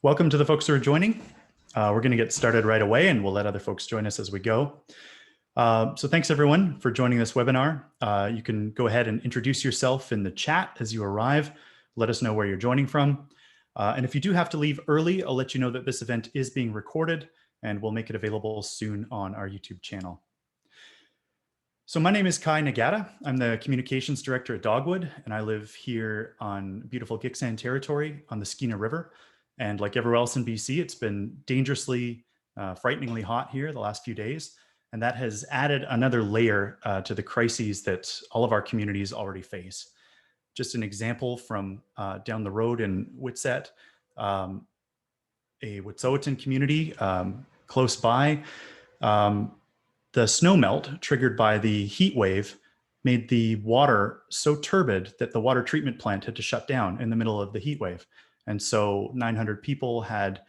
Welcome to the folks who are joining. We're going to get started right away and we'll let other folks join us as we go. So thanks everyone for joining this webinar. You can go ahead and introduce yourself in the chat as you arrive. Let us know where you're joining from. And if you do have to leave early, I'll let you know that this event is being recorded and we'll make it available soon on our YouTube channel. So my name is Kai Nagata. I'm the communications director at Dogwood, and I live here on beautiful Gitxsan territory on the Skeena River. And like everywhere else in BC, it's been dangerously, frighteningly hot here the last few days. And that has added another layer to the crises that all of our communities already face. Just an example from down the road in Whitsett, a Wet'suwet'en community close by. The snowmelt triggered by the heat wave made the water so turbid that the water treatment plant had to shut down in the middle of the heat wave. And so 900 people had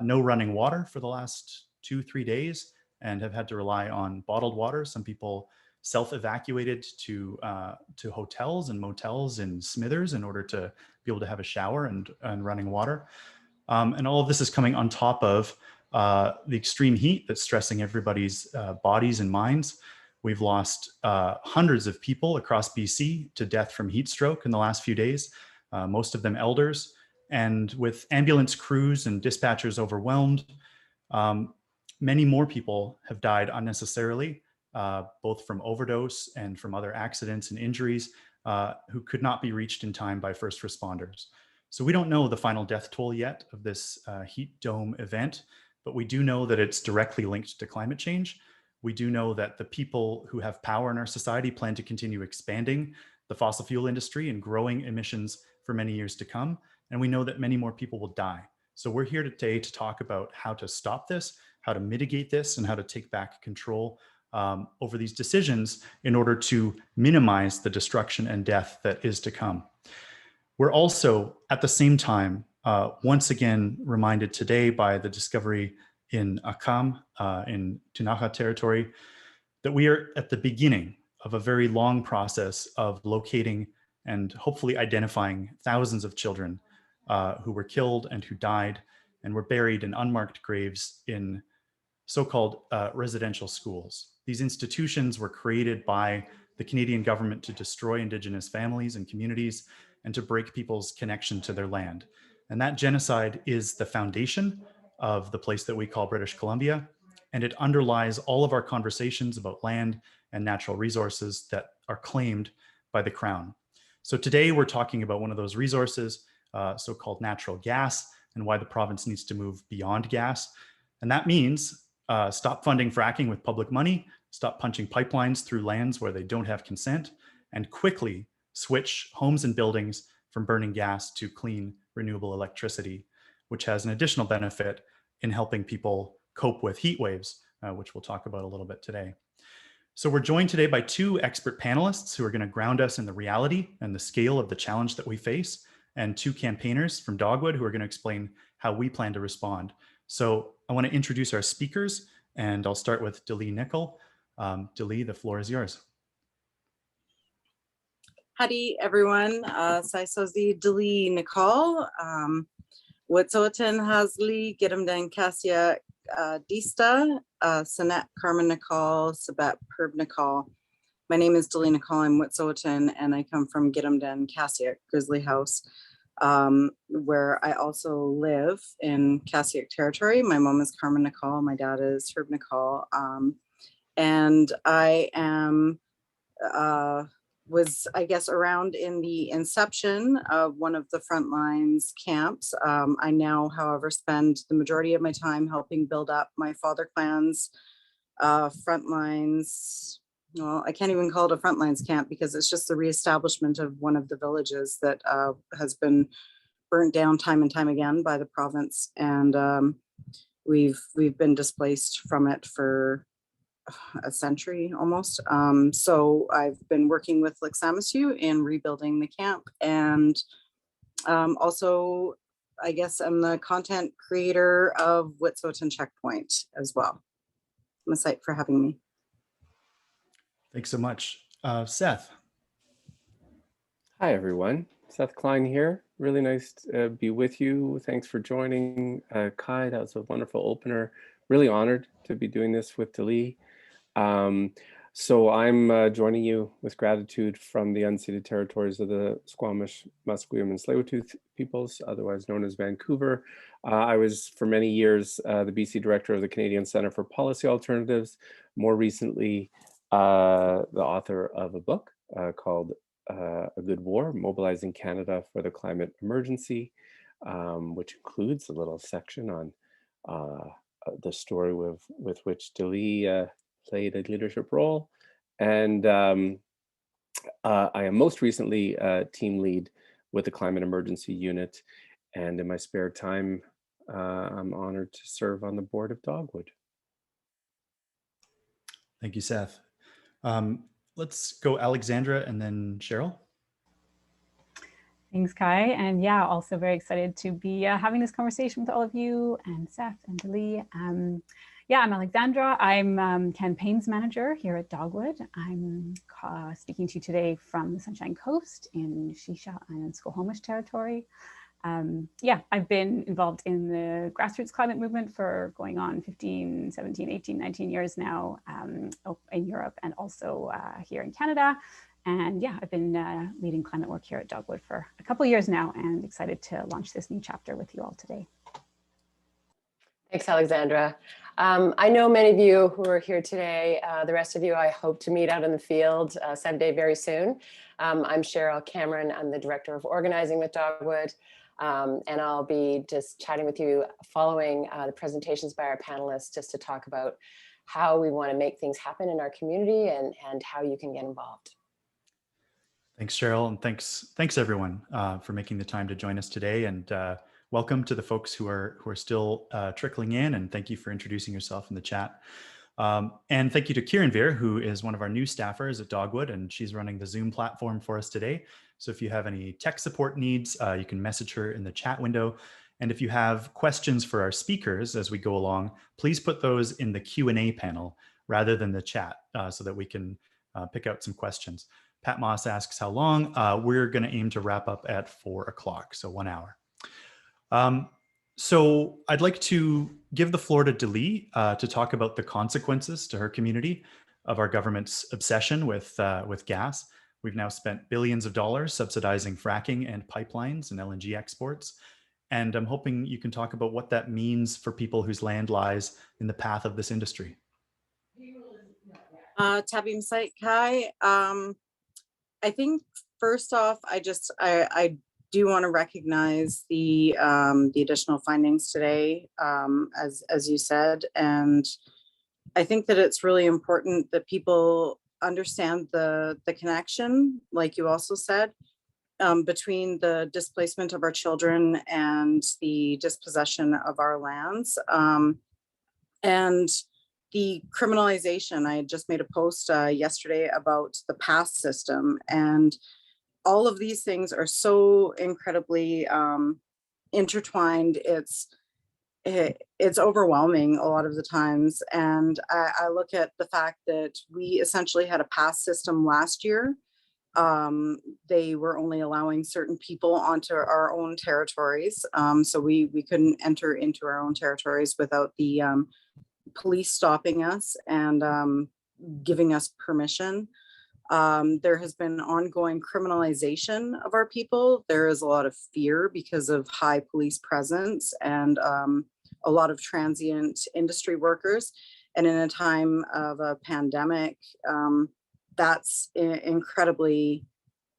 no running water for the last 2-3 days and have had to rely on bottled water. Some people self-evacuated to hotels and motels in Smithers in order to be able to have a shower and running water. And all of this is coming on top of the extreme heat that's stressing everybody's bodies and minds. We've lost hundreds of people across BC to death from heat stroke in the last few days, most of them elders. And with ambulance crews and dispatchers overwhelmed, many more people have died unnecessarily, both from overdose and from other accidents and injuries who could not be reached in time by first responders. So we don't know the final death toll yet of this heat dome event, but we do know that it's directly linked to climate change. We do know that the people who have power in our society plan to continue expanding the fossil fuel industry and growing emissions for many years to come. And we know that many more people will die. So we're here today to talk about how to stop this, how to mitigate this, and how to take back control over these decisions in order to minimize the destruction and death that is to come. We're also, at the same time, once again reminded today by the discovery in Akam, in Tunaha territory, that we are at the beginning of a very long process of locating and hopefully identifying thousands of children who were killed and who died and were buried in unmarked graves in so-called residential schools. These institutions were created by the Canadian government to destroy Indigenous families and communities and to break people's connection to their land. And that genocide is the foundation of the place that we call British Columbia. And it underlies all of our conversations about land and natural resources that are claimed by the Crown. So today we're talking about one of those resources, so-called natural gas, and why the province needs to move beyond gas. And that means stop funding fracking with public money, stop punching pipelines through lands where they don't have consent, and quickly switch homes and buildings from burning gas to clean, renewable electricity, which has an additional benefit in helping people cope with heat waves, which we'll talk about a little bit today. So we're joined today by two expert panelists who are going to ground us in the reality and the scale of the challenge that we face, and two campaigners from Dogwood who are going to explain how we plan to respond. So I want to introduce our speakers, and I'll start with Delee Nikal. Delee, the floor is yours. Howdy, everyone. Saisozi Delee Nikal. Wet'suwet'en Hasli, Gidimden Cassia Dista, Sanet Carmen Nikal, Sabet Perb Nikal. My name is Delee Nikal. I'm Wet'suwet'en, and I come from Gidimden Cassia Grizzly House, where I also live in Cassiaq territory. My mom is Carmen Nikal, my dad is Herb Nikal, and I am was, I guess, around in the inception of one of the Frontlines camps. I now, however, spend the majority of my time helping build up my father clan's Frontlines. Well, I can't even call it a Frontlines camp because it's just the reestablishment of one of the villages that has been burnt down time and time again by the province. And we've been displaced from it for a century almost. So I've been working with Lixamisu in rebuilding the camp, and also I guess I'm the content creator of Wet'suwet'en Checkpoint as well. I'm excited for having me. Thanks so much. Seth. Hi, everyone. Seth Klein here. Really nice to be with you. Thanks for joining. Kai, that was a wonderful opener. Really honored to be doing this with Delee. Um, so I'm joining you with gratitude from the unceded territories of the Squamish, Musqueam, and Tsleil-Waututh peoples, otherwise known as Vancouver. I was for many years the BC director of the Canadian Centre for Policy Alternatives. More recently, the author of a book called A Good War, Mobilizing Canada for the Climate Emergency, which includes a little section on the story with which Delee played a leadership role. And I am most recently team lead with the Climate Emergency Unit. And in my spare time, I'm honored to serve on the board of Dogwood. Thank you, Seth. Let's go Alexandra and then Cheryl. Thanks, Kai. And yeah, also very excited to be having this conversation with all of you and Seth and Delee. Yeah, I'm Alexandra. I'm campaigns manager here at Dogwood. I'm speaking to you today from the Sunshine Coast in Shisha and Squamish territory. Yeah, I've been involved in the grassroots climate movement for going on 15, 17, 18, 19 years now in Europe and also here in Canada. And yeah, I've been leading climate work here at Dogwood for a couple of years now and excited to launch this new chapter with you all today. Thanks, Alexandra. I know many of you who are here today. The rest of you, I hope to meet out in the field someday very soon. I'm Cheryl Cameron. I'm the Director of Organizing with Dogwood. And I'll be just chatting with you following the presentations by our panelists just to talk about how we want to make things happen in our community and how you can get involved. Thanks, Cheryl, and thanks everyone for making the time to join us today. And welcome to the folks who are still trickling in. And thank you for introducing yourself in the chat. And thank you to Kieran Veer, who is one of our new staffers at Dogwood, and she's running the Zoom platform for us today. So if you have any tech support needs, you can message her in the chat window. And if you have questions for our speakers as we go along, please put those in the Q&A panel rather than the chat so that we can pick out some questions. Pat Moss asks how long. We're going to aim to wrap up at 4 o'clock, so 1 hour. So I'd like to give the floor to Delee to talk about the consequences to her community of our government's obsession with gas. We've now spent billions of dollars subsidizing fracking and pipelines and LNG exports. And I'm hoping you can talk about what that means for people whose land lies in the path of this industry. Tabim Site Kai. I think first off, I do want to recognize the additional findings today, as you said, and I think that it's really important that people understand the connection, like you also said, between the displacement of our children and the dispossession of our lands, and the criminalization. I had just made a post yesterday about the pass system, and all of these things are so incredibly intertwined. It's overwhelming a lot of the times. And I look at the fact that we essentially had a pass system last year. They were only allowing certain people onto our own territories. So we couldn't enter into our own territories without the police stopping us and giving us permission. There has been ongoing criminalization of our people. There is a lot of fear because of high police presence and a lot of transient industry workers. And in a time of a pandemic, that's incredibly,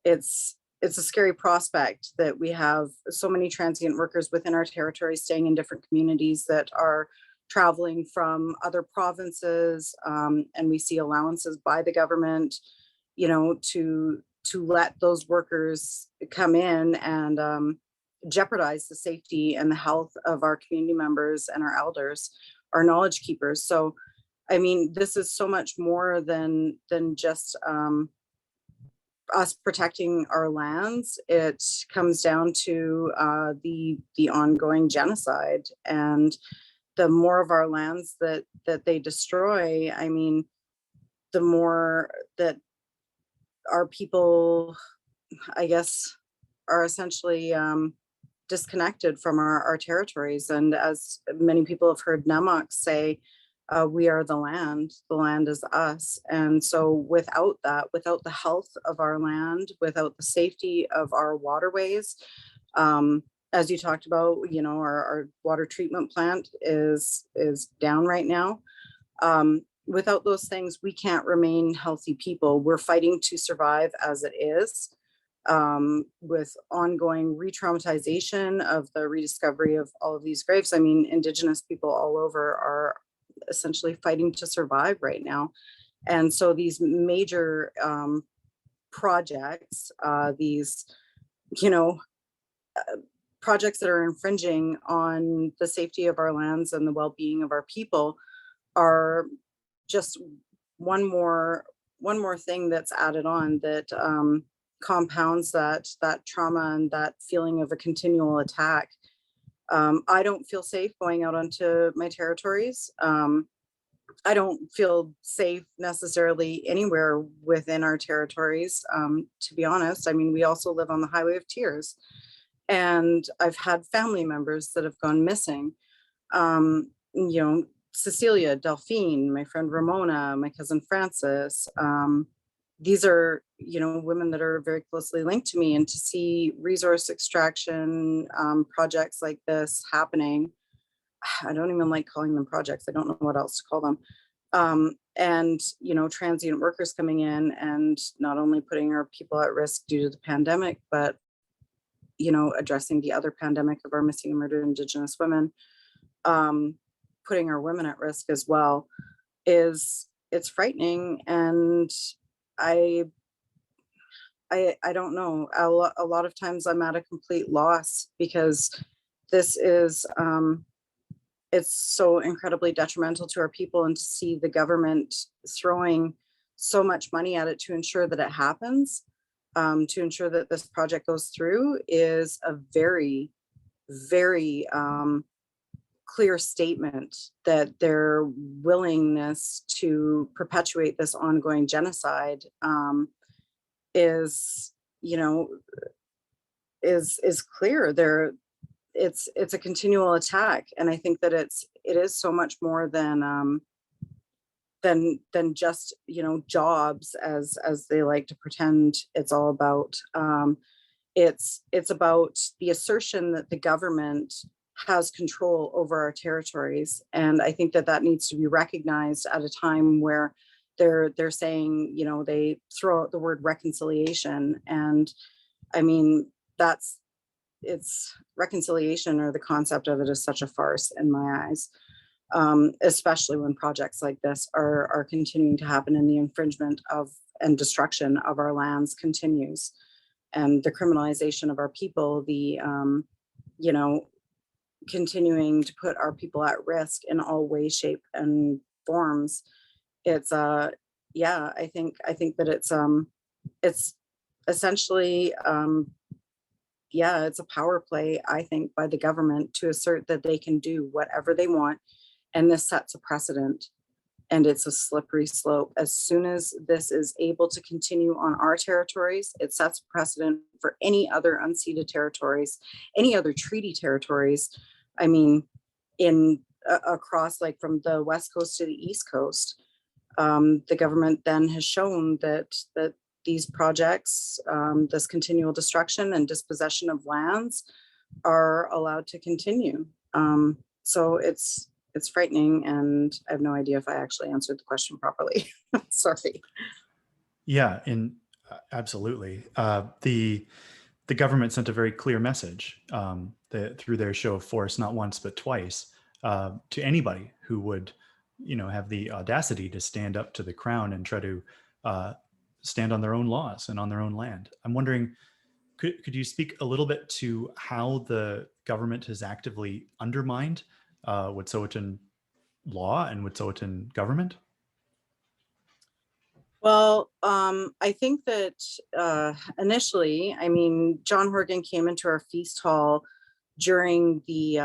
it's a scary prospect that we have so many transient workers within our territory staying in different communities that are traveling from other provinces, and we see allowances by the government, you know, to let those workers come in and jeopardize the safety and the health of our community members and our elders, our knowledge keepers. So, I mean, this is so much more than just us protecting our lands. It comes down to the ongoing genocide, and the more of our lands that they destroy, I mean, the more that our people, I guess, are essentially disconnected from our territories. And as many people have heard Nemauk say, we are the land is us. And so without that, without the health of our land, without the safety of our waterways, as you talked about, you know, our water treatment plant is down right now. Without those things, we can't remain healthy people. We're fighting to survive as it is, with ongoing re-traumatization of the rediscovery of all of these graves. I mean, Indigenous people all over are essentially fighting to survive right now. And so these major projects, these, you know, projects that are infringing on the safety of our lands and the well-being of our people are just one more thing that's added on that compounds that trauma and that feeling of a continual attack. I don't feel safe going out onto my territories. I don't feel safe necessarily anywhere within our territories, to be honest. I mean, we also live on the Highway of Tears, and I've had family members that have gone missing. You know, Cecilia, Delphine, my friend Ramona, my cousin Francis. These are, you know, women that are very closely linked to me, and to see resource extraction projects like this happening, I don't even like calling them projects. I don't know what else to call them. And, you know, transient workers coming in and not only putting our people at risk due to the pandemic, but, you know, addressing the other pandemic of our missing and murdered Indigenous women, putting our women at risk as well, it's frightening. And I don't know. A lot of times I'm at a complete loss, because this is, it's so incredibly detrimental to our people, and to see the government throwing so much money at it to ensure that it happens, to ensure that this project goes through, is a very, very clear statement that their willingness to perpetuate this ongoing genocide is, you know, is clear. It's a continual attack, and I think that it is so much more than just, you know, jobs, as they like to pretend it's all about. It's about the assertion that the government has control over our territories, and I think that needs to be recognized at a time where they're saying, you know, they throw out the word reconciliation, and I mean, it's reconciliation, or the concept of it, is such a farce in my eyes, especially when projects like this are continuing to happen, and the infringement of and destruction of our lands continues, and the criminalization of our people, the you know, continuing to put our people at risk in all ways, shape, and forms. It's yeah, I think that it's essentially yeah, it's a power play, I think, by the government to assert that they can do whatever they want, and this sets a precedent, and it's a slippery slope. As soon as this is able to continue on our territories, it sets a precedent for any other unceded territories, any other treaty territories. I mean, in across, like, from the West Coast to the East Coast, the government then has shown that these projects, this continual destruction and dispossession of lands, are allowed to continue. So it's frightening, and I have no idea if I actually answered the question properly. Sorry. Yeah, absolutely. The government sent a very clear message through their show of force, not once but twice, to anybody who would, you know, have the audacity to stand up to the crown and try to stand on their own laws and on their own land. I'm wondering, could you speak a little bit to how the government has actively undermined Wet'suwet'en law and Wet'suwet'en government? Well, I think that initially, I mean, John Horgan came into our feast hall during the,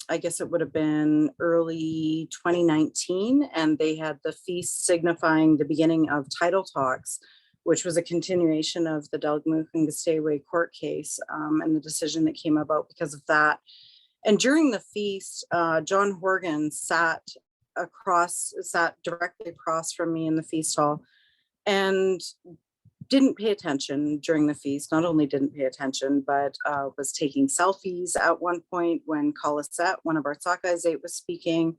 I guess it would have been early 2019, and they had the feast signifying the beginning of title talks which was a continuation of the Delgamuukw and Gasteway court case, and the decision that came about because of that. And during the feast, John Horgan sat directly across from me in the feast hall and didn't pay attention during the feast. Not only didn't pay attention, but was taking selfies at one point when Kalisette, one of our Sakai'zait, was speaking,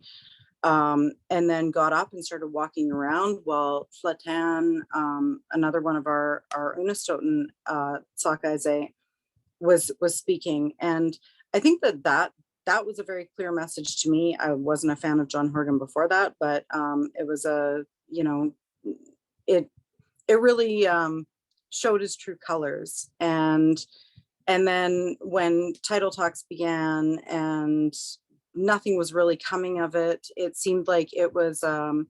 and then got up and started walking around while Flatan, another one of our Unistoten Sakai'zait, was speaking. And I think that was a very clear message to me. I wasn't a fan of John Horgan before that, but it was it really showed his true colors. And then when title talks began and nothing was really coming of it, it seemed like it was a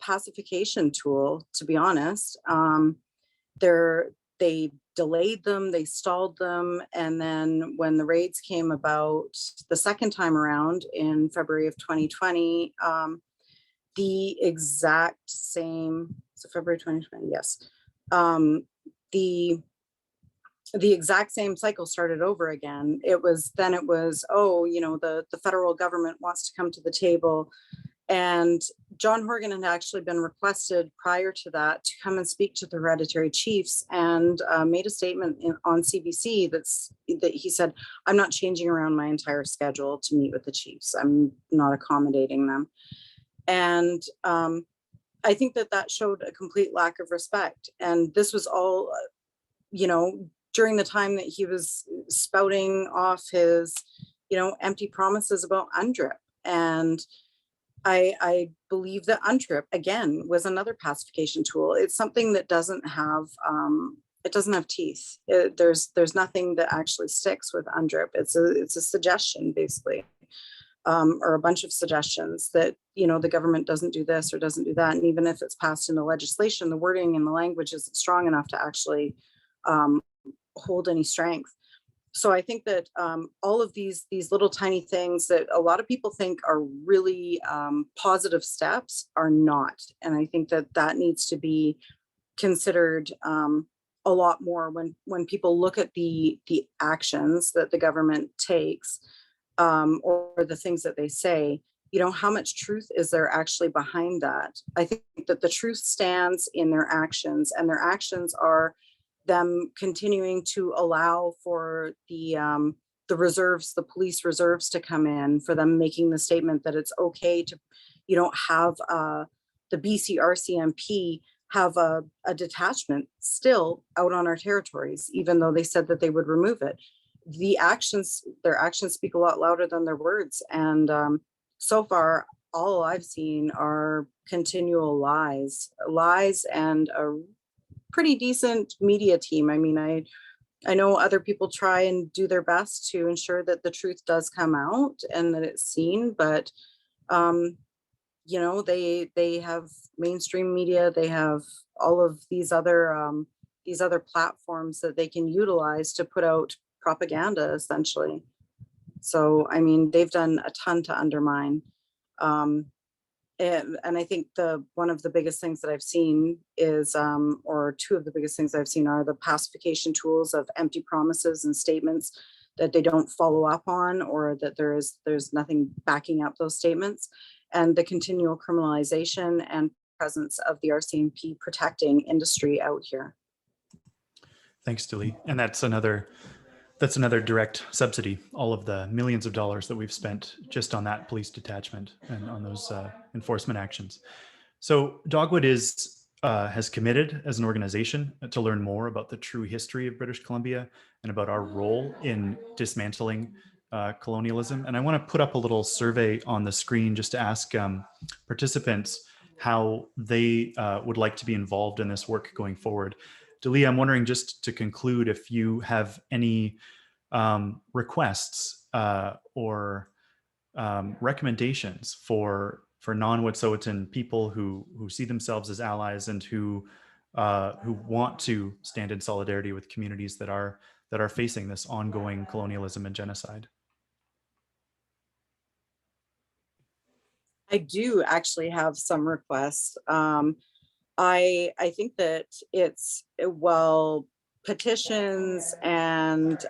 pacification tool, to be honest. They delayed them, they stalled them, and then when the raids came about the second time around in February of 2020, the exact same, so February 2020, yes. The exact same cycle started over again. It was, oh, the federal government wants to come to the table. And John Horgan had actually been requested prior to that to come and speak to the hereditary chiefs, and made a statement on CBC that he said, I'm not changing around my entire schedule to meet with the chiefs. I'm not accommodating them. And I think that showed a complete lack of respect. And this was all, during the time that he was spouting off his, empty promises about UNDRIP. And I believe that UNDRIP, again, was another pacification tool. It's something that doesn't have teeth. There's nothing that actually sticks with UNDRIP. It's a suggestion, basically. Or a bunch of suggestions that, the government doesn't do this or doesn't do that. And even if it's passed into legislation, the wording and the language isn't strong enough to actually hold any strength. So I think that all of these little tiny things that a lot of people think are really positive steps are not. And I think that needs to be considered a lot more when people look at the actions that the government takes, or the things that they say. How much truth is there actually behind that? I think that the truth stands in their actions, and their actions are them continuing to allow for the reserves, the police reserves, to come in, for them making the statement that it's okay to, have the BC RCMP have a detachment still out on our territories, even though they said that they would remove it. Their actions speak a lot louder than their words. And so far, all I've seen are continual lies, and a pretty decent media team. I mean, I know other people try and do their best to ensure that the truth does come out and that it's seen, but they have mainstream media, they have all of these other platforms that they can utilize to put out propaganda, essentially. So, I mean, they've done a ton to undermine. And I think one of the biggest things that I've seen is, or two of the biggest things I've seen are the pacification tools of empty promises and statements that they don't follow up on, or that there's nothing backing up those statements, and the continual criminalization and presence of the RCMP protecting industry out here. Thanks, Delee. And that's another direct subsidy, all of the millions of dollars that we've spent just on that police detachment and on those enforcement actions. So Dogwood has committed as an organization to learn more about the true history of British Columbia and about our role in dismantling colonialism. And I want to put up a little survey on the screen just to ask participants how they would like to be involved in this work going forward. Delee, I'm wondering, just to conclude, if you have any requests or recommendations for non-Wet'suwet'en people who see themselves as allies and who want to stand in solidarity with communities that are facing this ongoing colonialism and genocide. I do actually have some requests. I think that it's, well, petitions and,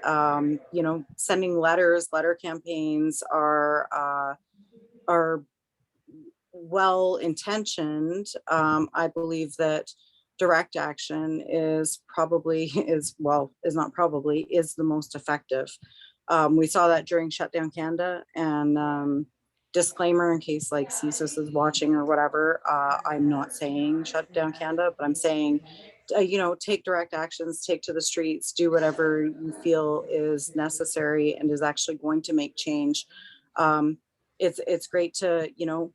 you know, sending letters, letter campaigns are well intentioned. I believe that direct action is the most effective. We saw that during Shutdown Canada, and disclaimer in case like CSIS is watching or whatever, I'm not saying shut down Canada, but I'm saying, you know, take direct actions, take to the streets, do whatever you feel is necessary and is actually going to make change. It's great to, you know,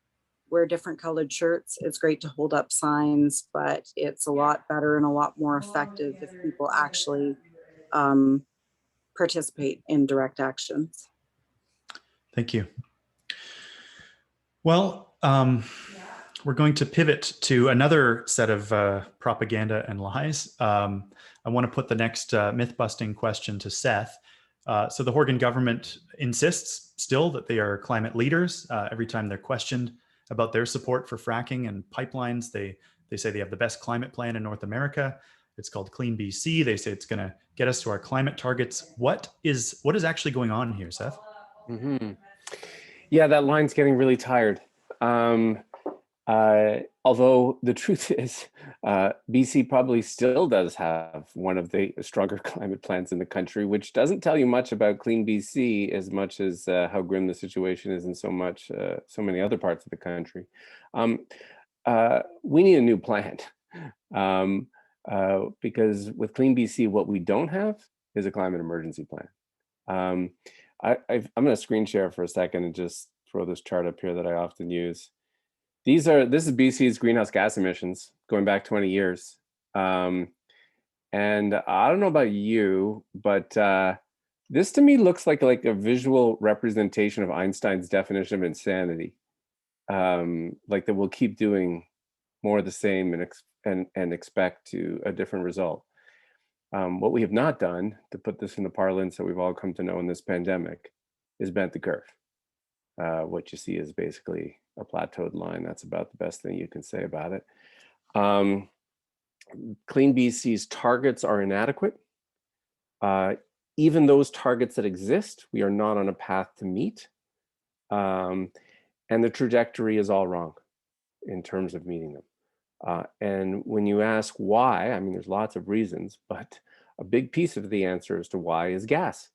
wear different colored shirts. It's great to hold up signs, but it's a lot better and a lot more effective if people actually participate in direct actions. Thank you. Well, we're going to pivot to another set of propaganda and lies. I want to put the next myth-busting question to Seth. So the Horgan government insists still that they are climate leaders. Every time they're questioned about their support for fracking and pipelines, they say they have the best climate plan in North America. It's called Clean BC. They say it's going to get us to our climate targets. What is actually going on here, Seth? Mm-hmm. Yeah, that line's getting really tired. Although the truth is, BC probably still does have one of the stronger climate plans in the country, which doesn't tell you much about Clean BC as much as how grim the situation is in so many other parts of the country. We need a new plan because with Clean BC, what we don't have is a climate emergency plan. I'm going to screen share for a second and just throw this chart up here that I often use. This is BC's greenhouse gas emissions going back 20 years. And I don't know about you, but this to me looks like a visual representation of Einstein's definition of insanity. Like that we'll keep doing more of the same and expect to a different result. What we have not done, to put this in the parlance that we've all come to know in this pandemic, is bent the curve. What you see is basically a plateaued line. That's about the best thing you can say about it. Clean BC's targets are inadequate. Even those targets that exist, we are not on a path to meet. And the trajectory is all wrong in terms of meeting them. And when you ask why, I mean, there's lots of reasons, but a big piece of the answer as to why is gas,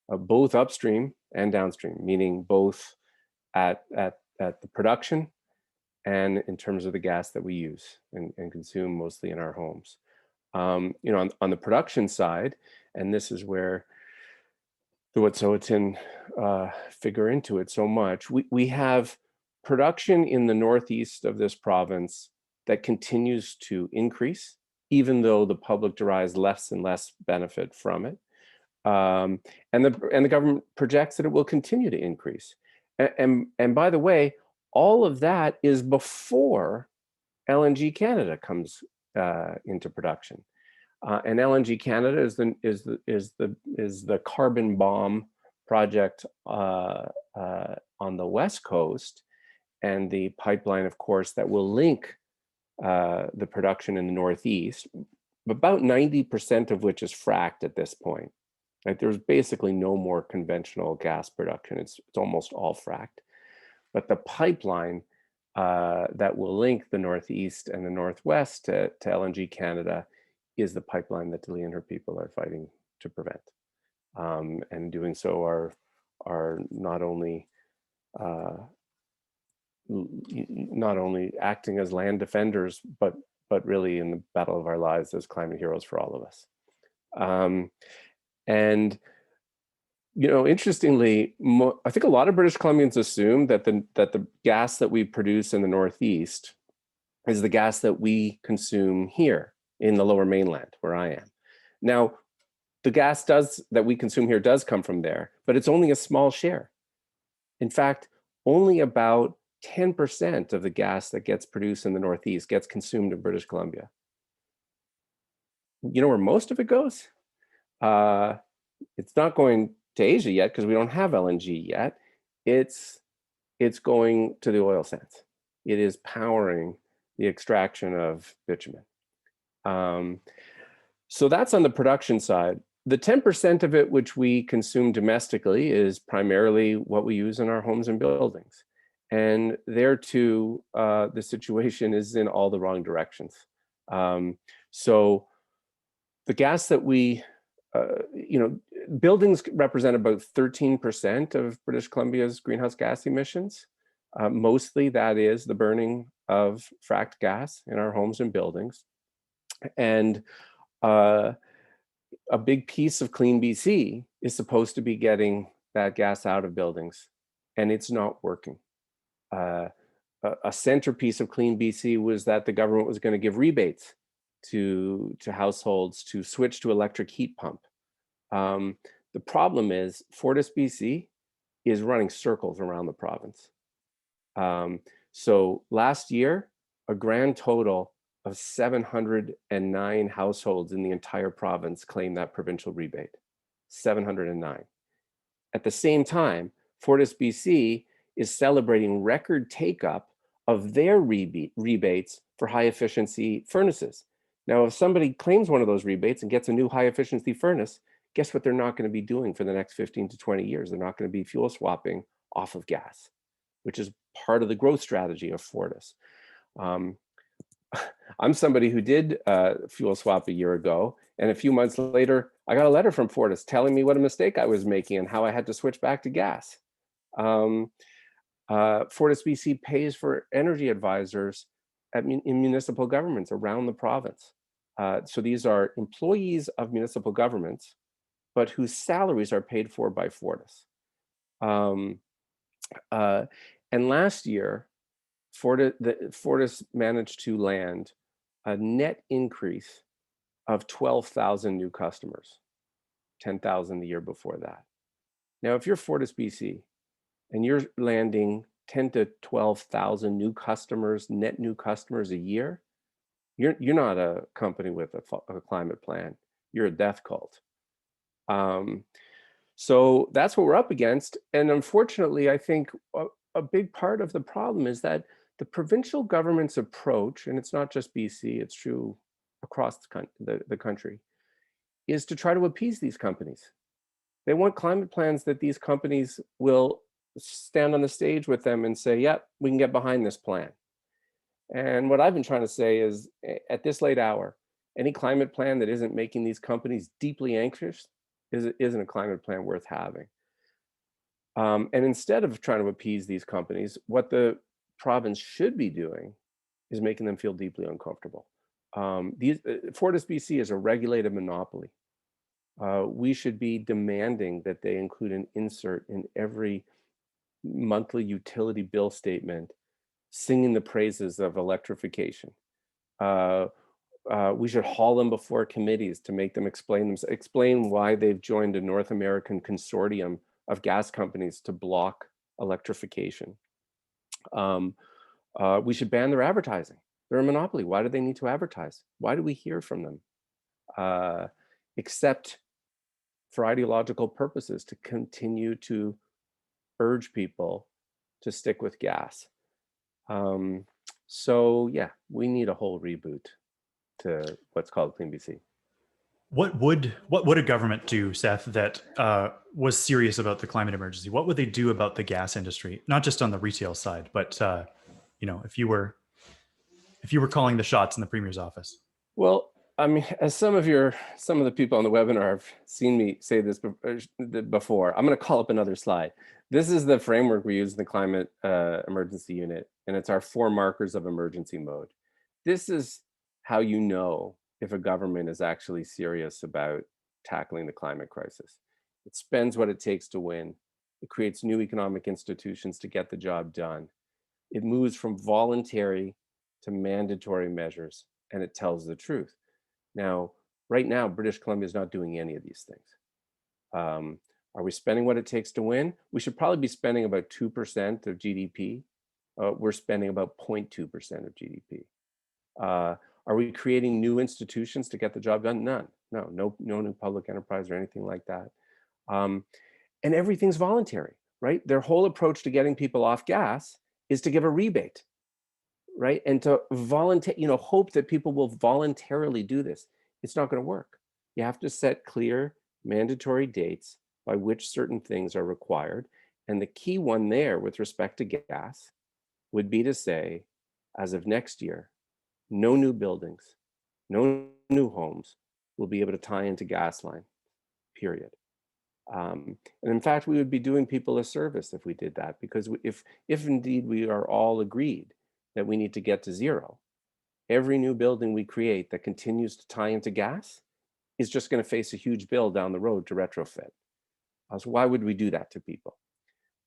both upstream and downstream, meaning both at the production and in terms of the gas that we use and consume mostly in our homes. You know, on the production side, and this is where the Wet'suwet'en figure into it so much, we have production in the northeast of this province that continues to increase, even though the public derives less and less benefit from it. And the government projects that it will continue to increase. And by the way, all of that is before LNG Canada comes into production. And LNG Canada is the carbon bomb project on the West Coast, and the pipeline, of course, that will link the production in the Northeast, about 90% of which is fracked at this point. Right? There's basically no more conventional gas production. It's almost all fracked. But the pipeline that will link the Northeast and the Northwest to LNG Canada is the pipeline that Delee and her people are fighting to prevent. And doing so are not only acting as land defenders, but really in the battle of our lives as climate heroes for all of us. And you know, interestingly, I think a lot of British Columbians assume that the gas that we produce in the Northeast is the gas that we consume here in the Lower Mainland, where I am. Now, the gas that we consume here does come from there, but it's only a small share. In fact, only about 10% of the gas that gets produced in the Northeast gets consumed in British Columbia. You know where most of it goes? It's not going to Asia yet because we don't have LNG yet. It's going to the oil sands. It is powering the extraction of bitumen. So that's on the production side. The 10% of it which we consume domestically is primarily what we use in our homes and buildings. And there too, the situation is in all the wrong directions. So the gas that we, buildings represent about 13% of British Columbia's greenhouse gas emissions. Mostly that is the burning of fracked gas in our homes and buildings. And a big piece of Clean BC is supposed to be getting that gas out of buildings, and it's not working. A centerpiece of Clean BC was that the government was going to give rebates to households to switch to electric heat pump. The problem is Fortis BC is running circles around the province. So last year, a grand total of 709 households in the entire province claimed that provincial rebate. 709. At the same time, Fortis BC is celebrating record take-up of their rebates for high-efficiency furnaces. Now, if somebody claims one of those rebates and gets a new high-efficiency furnace, guess what they're not going to be doing for the next 15 to 20 years? They're not going to be fuel swapping off of gas, which is part of the growth strategy of Fortis. I'm somebody who did fuel swap a year ago, and a few months later, I got a letter from Fortis telling me what a mistake I was making and how I had to switch back to gas. Fortis BC pays for energy advisors in municipal governments around the province. So these are employees of municipal governments, but whose salaries are paid for by Fortis. And last year, Fortis managed to land a net increase of 12,000 new customers, 10,000 the year before that. Now, if you're Fortis BC and you're landing 10 to 12,000 new customers, net new customers a year, you're not a company with a climate plan. You're a death cult. So that's what we're up against. And unfortunately, I think a big part of the problem is that the provincial government's approach, and it's not just BC, it's true across the country, is to try to appease these companies. They want climate plans that these companies will stand on the stage with them and say, yep, we can get behind this plan. And what I've been trying to say is, at this late hour, any climate plan that isn't making these companies deeply anxious isn't a climate plan worth having. And instead of trying to appease these companies, what the province should be doing is making them feel deeply uncomfortable. Fortis BC is a regulated monopoly. We should be demanding that they include an insert in every monthly utility bill statement singing the praises of electrification. We should haul them before committees to make them explain why they've joined a North American consortium of gas companies to block electrification. We should ban their advertising. They're a monopoly. Why do they need to advertise? Why do we hear from them? Except for ideological purposes, to continue to urge people to stick with gas. So yeah, we need a whole reboot to what's called Clean BC. What would a government do, Seth, that was serious about the climate emergency? What would they do about the gas industry? Not just on the retail side, but if you were calling the shots in the Premier's office. Well, I mean, as some of the people on the webinar have seen me say this before, I'm going to call up another slide. This is the framework we use in the Climate Emergency Unit, and it's our 4 markers of emergency mode. This is how you know if a government is actually serious about tackling the climate crisis. It spends what it takes to win. It creates new economic institutions to get the job done. It moves from voluntary to mandatory measures, and it tells the truth. Now, right now, British Columbia is not doing any of these things. Are we spending what it takes to win? We should probably be spending about 2% of GDP. We're spending about 0.2% of GDP. Are we creating new institutions to get the job done? None. No new public enterprise or anything like that. And everything's voluntary, right? Their whole approach to getting people off gas is to give a rebate. right? And to hope that people will voluntarily do this. It's not going to work. You have to set clear mandatory dates by which certain things are required. And the key one there with respect to gas would be to say, as of next year, no new buildings, no new homes will be able to tie into gas line, period. And in fact, we would be doing people a service if we did that, because if indeed we are all agreed that we need to get to zero, every new building we create that continues to tie into gas is just going to face a huge bill down the road to retrofit. So why would we do that to people?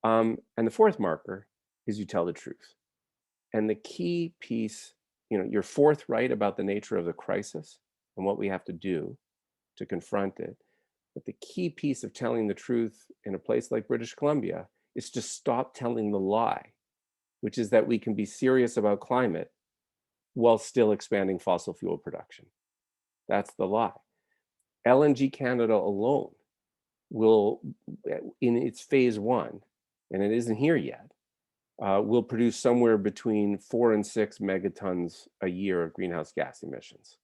And the fourth marker is you tell the truth. And the key piece, you're forthright about the nature of the crisis and what we have to do to confront it. But the key piece of telling the truth in a place like British Columbia is to stop telling the lie, which is that we can be serious about climate while still expanding fossil fuel production. That's the lie. LNG Canada alone will, in its phase one, and it isn't here yet, will produce somewhere between 4 and 6 megatons a year of greenhouse gas emissions.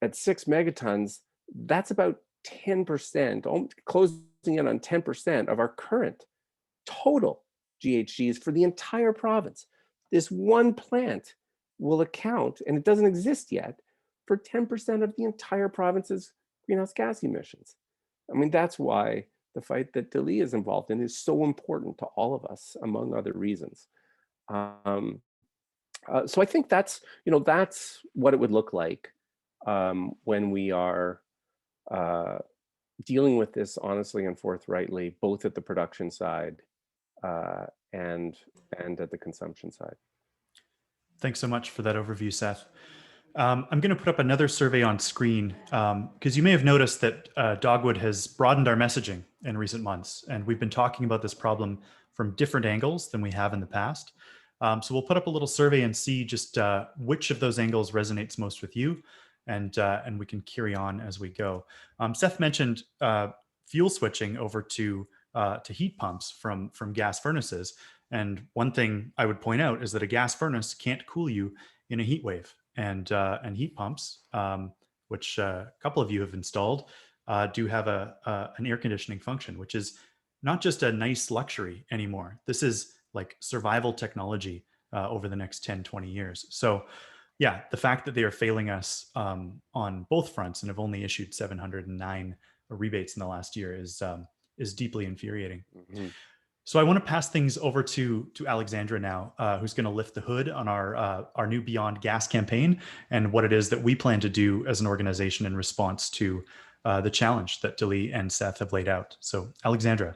At 6 megatons, that's about 10%, closing in on 10% of our current total GHGs for the entire province. This one plant will account, and it doesn't exist yet, for 10% of the entire province's greenhouse gas emissions. I mean, that's why the fight that Delee is involved in is so important to all of us, among other reasons. So I think that's what it would look like when we are dealing with this honestly and forthrightly, both at the production side and at the consumption side. Thanks so much for that overview, Seth. I'm going to put up another survey on screen because you may have noticed that Dogwood has broadened our messaging in recent months, and we've been talking about this problem from different angles than we have in the past. So we'll put up a little survey and see just which of those angles resonates most with you, and we can carry on as we go. Seth mentioned fuel switching over to heat pumps from gas furnaces, and one thing I would point out is that a gas furnace can't cool you in a heat wave. And heat pumps, which a couple of you have installed, do have an air conditioning function, which is not just a nice luxury anymore. This is like survival technology over the next 10, 20 years. So yeah, the fact that they are failing us on both fronts and have only issued 709 rebates in the last year is deeply infuriating. Mm-hmm. So I want to pass things over to Alexandra now, who's going to lift the hood on our new Beyond Gas campaign and what it is that we plan to do as an organization in response to the challenge that Delee and Seth have laid out. So Alexandra.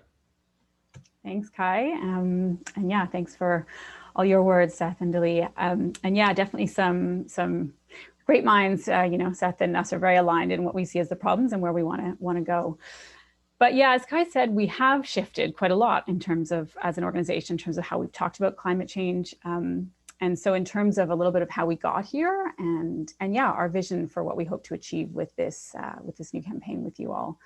Thanks, Kai. And yeah, thanks for all your words, Seth and Delee. And yeah, definitely some great minds. Seth and us are very aligned in what we see as the problems and where we want to go. But yeah, as Kai said, we have shifted quite a lot in terms of, as an organization, in terms of how we've talked about climate change. And so in terms of a little bit of how we got here and yeah, our vision for what we hope to achieve with this new campaign with you all.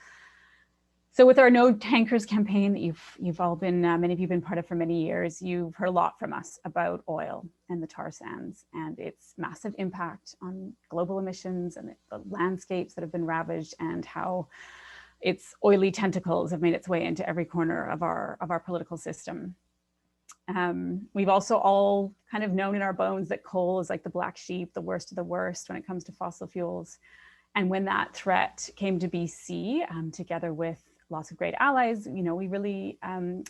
So with our No Tankers campaign that you've all been, many of you have been part of for many years, you've heard a lot from us about oil and the tar sands and its massive impact on global emissions and the landscapes that have been ravaged, and how its oily tentacles have made its way into every corner of our political system. We've also all kind of known in our bones that coal is like the black sheep, the worst of the worst when it comes to fossil fuels. And when that threat came to BC, together with lots of great allies, we really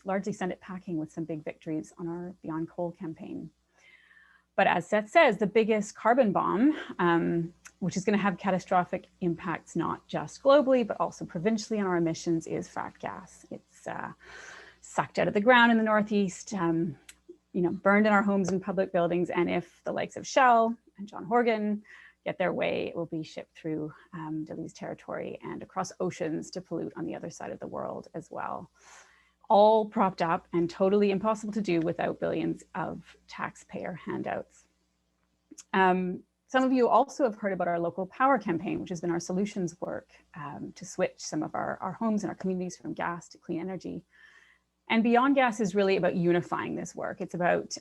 largely sent it packing with some big victories on our Beyond Coal campaign. But as Seth says, the biggest carbon bomb, which is going to have catastrophic impacts, not just globally, but also provincially on our emissions, is fracked gas. It's sucked out of the ground in the Northeast, burned in our homes and public buildings. And if the likes of Shell and John Horgan get their way, it will be shipped through Delee's territory and across oceans to pollute on the other side of the world as well. All propped up and totally impossible to do without billions of taxpayer handouts. Some of you also have heard about our local power campaign, which has been our solutions work to switch some of our homes and our communities from gas to clean energy. And Beyond Gas is really about unifying this work. It's about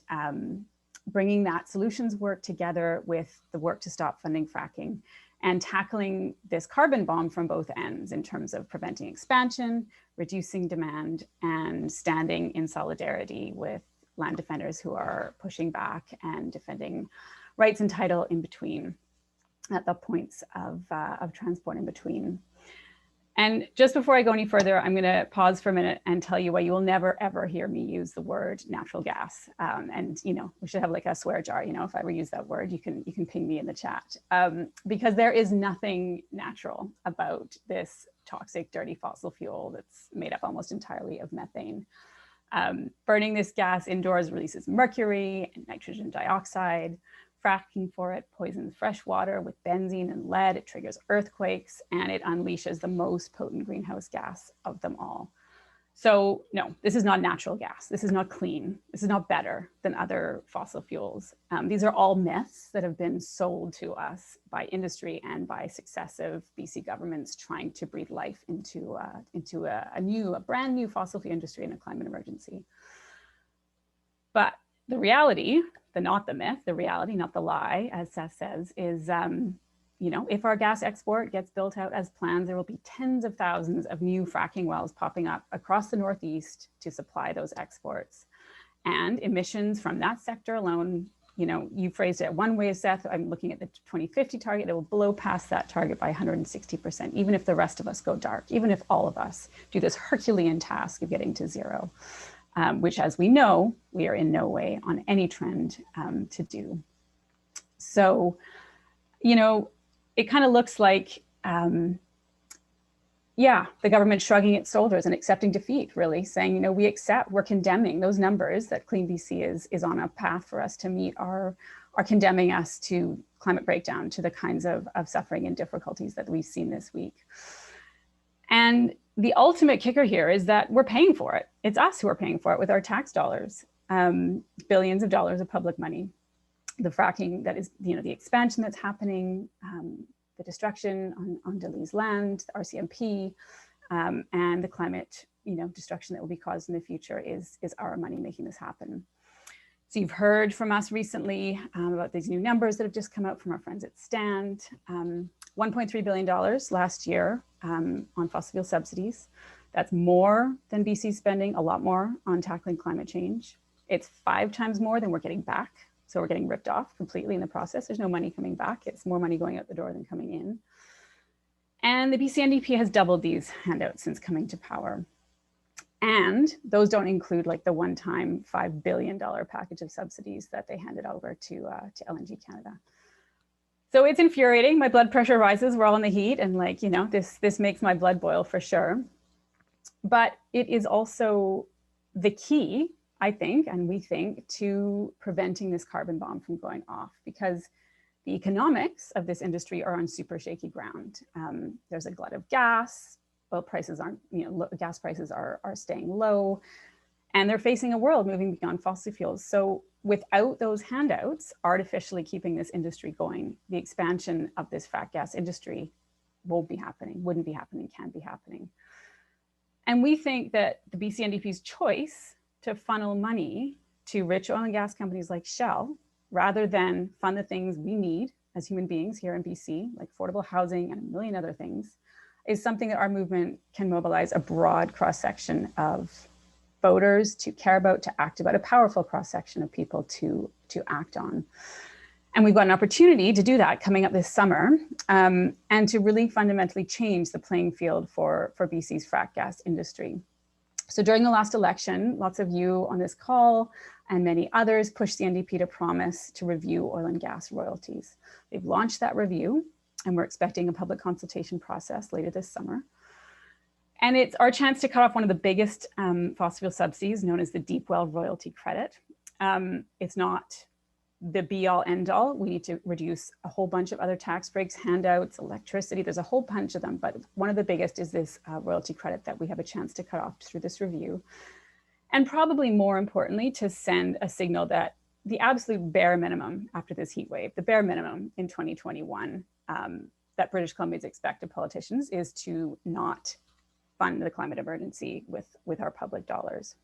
bringing that solutions work together with the work to stop funding fracking and tackling this carbon bomb from both ends in terms of preventing expansion, reducing demand, and standing in solidarity with land defenders who are pushing back and defending rights and title in between, at the points of transport in between. And just before I go any further, I'm going to pause for a minute and tell you why you will never, ever hear me use the word natural gas. And, you know, we should have like a swear jar, you know, if I ever use that word, you can ping me in the chat. Because there is nothing natural about this toxic, dirty fossil fuel that's made up almost entirely of methane. Burning this gas indoors releases mercury and nitrogen dioxide. Fracking for it poisons fresh water with benzene and lead. It triggers earthquakes, and it unleashes the most potent greenhouse gas of them all. So no, this is not natural gas. This is not clean. This is not better than other fossil fuels. These are all myths that have been sold to us by industry and by successive BC governments trying to breathe life into a brand new fossil fuel industry in a climate emergency. But the reality, not the myth, the reality, not the lie, as Seth says, is, you know, if our gas export gets built out as planned, there will be tens of thousands of new fracking wells popping up across the Northeast to supply those exports. And emissions from that sector alone, you know, you phrased it one way, Seth, I'm looking at the 2050 target, it will blow past that target by 160%, even if the rest of us go dark, even if all of us do this Herculean task of getting to zero. Which, as we know, we are in no way on any trend to do. So, you know, it kind of looks like, yeah, the government shrugging its shoulders and accepting defeat, really, saying, you know, we're condemning those numbers that Clean BC is on a path for us to meet are condemning us to climate breakdown, to the kinds of suffering and difficulties that we've seen this week. And the ultimate kicker here is that we're paying for it. It's us who are paying for it with our tax dollars, billions of dollars of public money. The fracking that is, you know, the expansion that's happening, the destruction on Delee's land, the RCMP, and the climate, you know, destruction that will be caused in the future is our money making this happen. So you've heard from us recently about these new numbers that have just come out from our friends at Stand. $1.3 billion last year on fossil fuel subsidies. That's more than BC spending, a lot more on tackling climate change. It's 5 times more than we're getting back. So we're getting ripped off completely in the process. There's no money coming back. It's more money going out the door than coming in. And the BC NDP has doubled these handouts since coming to power. And those don't include like the one-time $5 billion package of subsidies that they handed over to LNG Canada. So it's infuriating. My blood pressure rises. We're all in the heat, and like, you know, this makes my blood boil for sure. But it is also the key, I think, and we think, to preventing this carbon bomb from going off, because the economics of this industry are on super shaky ground. There's a glut of gas. Oil prices aren't, you know, gas prices are staying low, and they're facing a world moving beyond fossil fuels. So without those handouts artificially keeping this industry going, the expansion of this fracked gas industry won't be happening, wouldn't be happening, can't be happening. And we think that the BC NDP's choice to funnel money to rich oil and gas companies like Shell, rather than fund the things we need as human beings here in BC, like affordable housing and a million other things, is something that our movement can mobilize a broad cross-section of voters to care about, to act about, a powerful cross-section of people to act on. And we've got an opportunity to do that coming up this summer, and to really fundamentally change the playing field for BC's fracked gas industry. So during the last election, lots of you on this call and many others pushed the NDP to promise to review oil and gas royalties. They've launched that review, and we're expecting a public consultation process later this summer. And it's our chance to cut off one of the biggest fossil fuel subsidies, known as the deep well royalty credit. It's not the be all end all. We need to reduce a whole bunch of other tax breaks, handouts, electricity. There's a whole bunch of them, but one of the biggest is this royalty credit that we have a chance to cut off through this review. And probably more importantly, to send a signal that the absolute bare minimum after this heat wave, the bare minimum in 2021, that British Columbians expect of politicians is to not fund the climate emergency with our public dollars.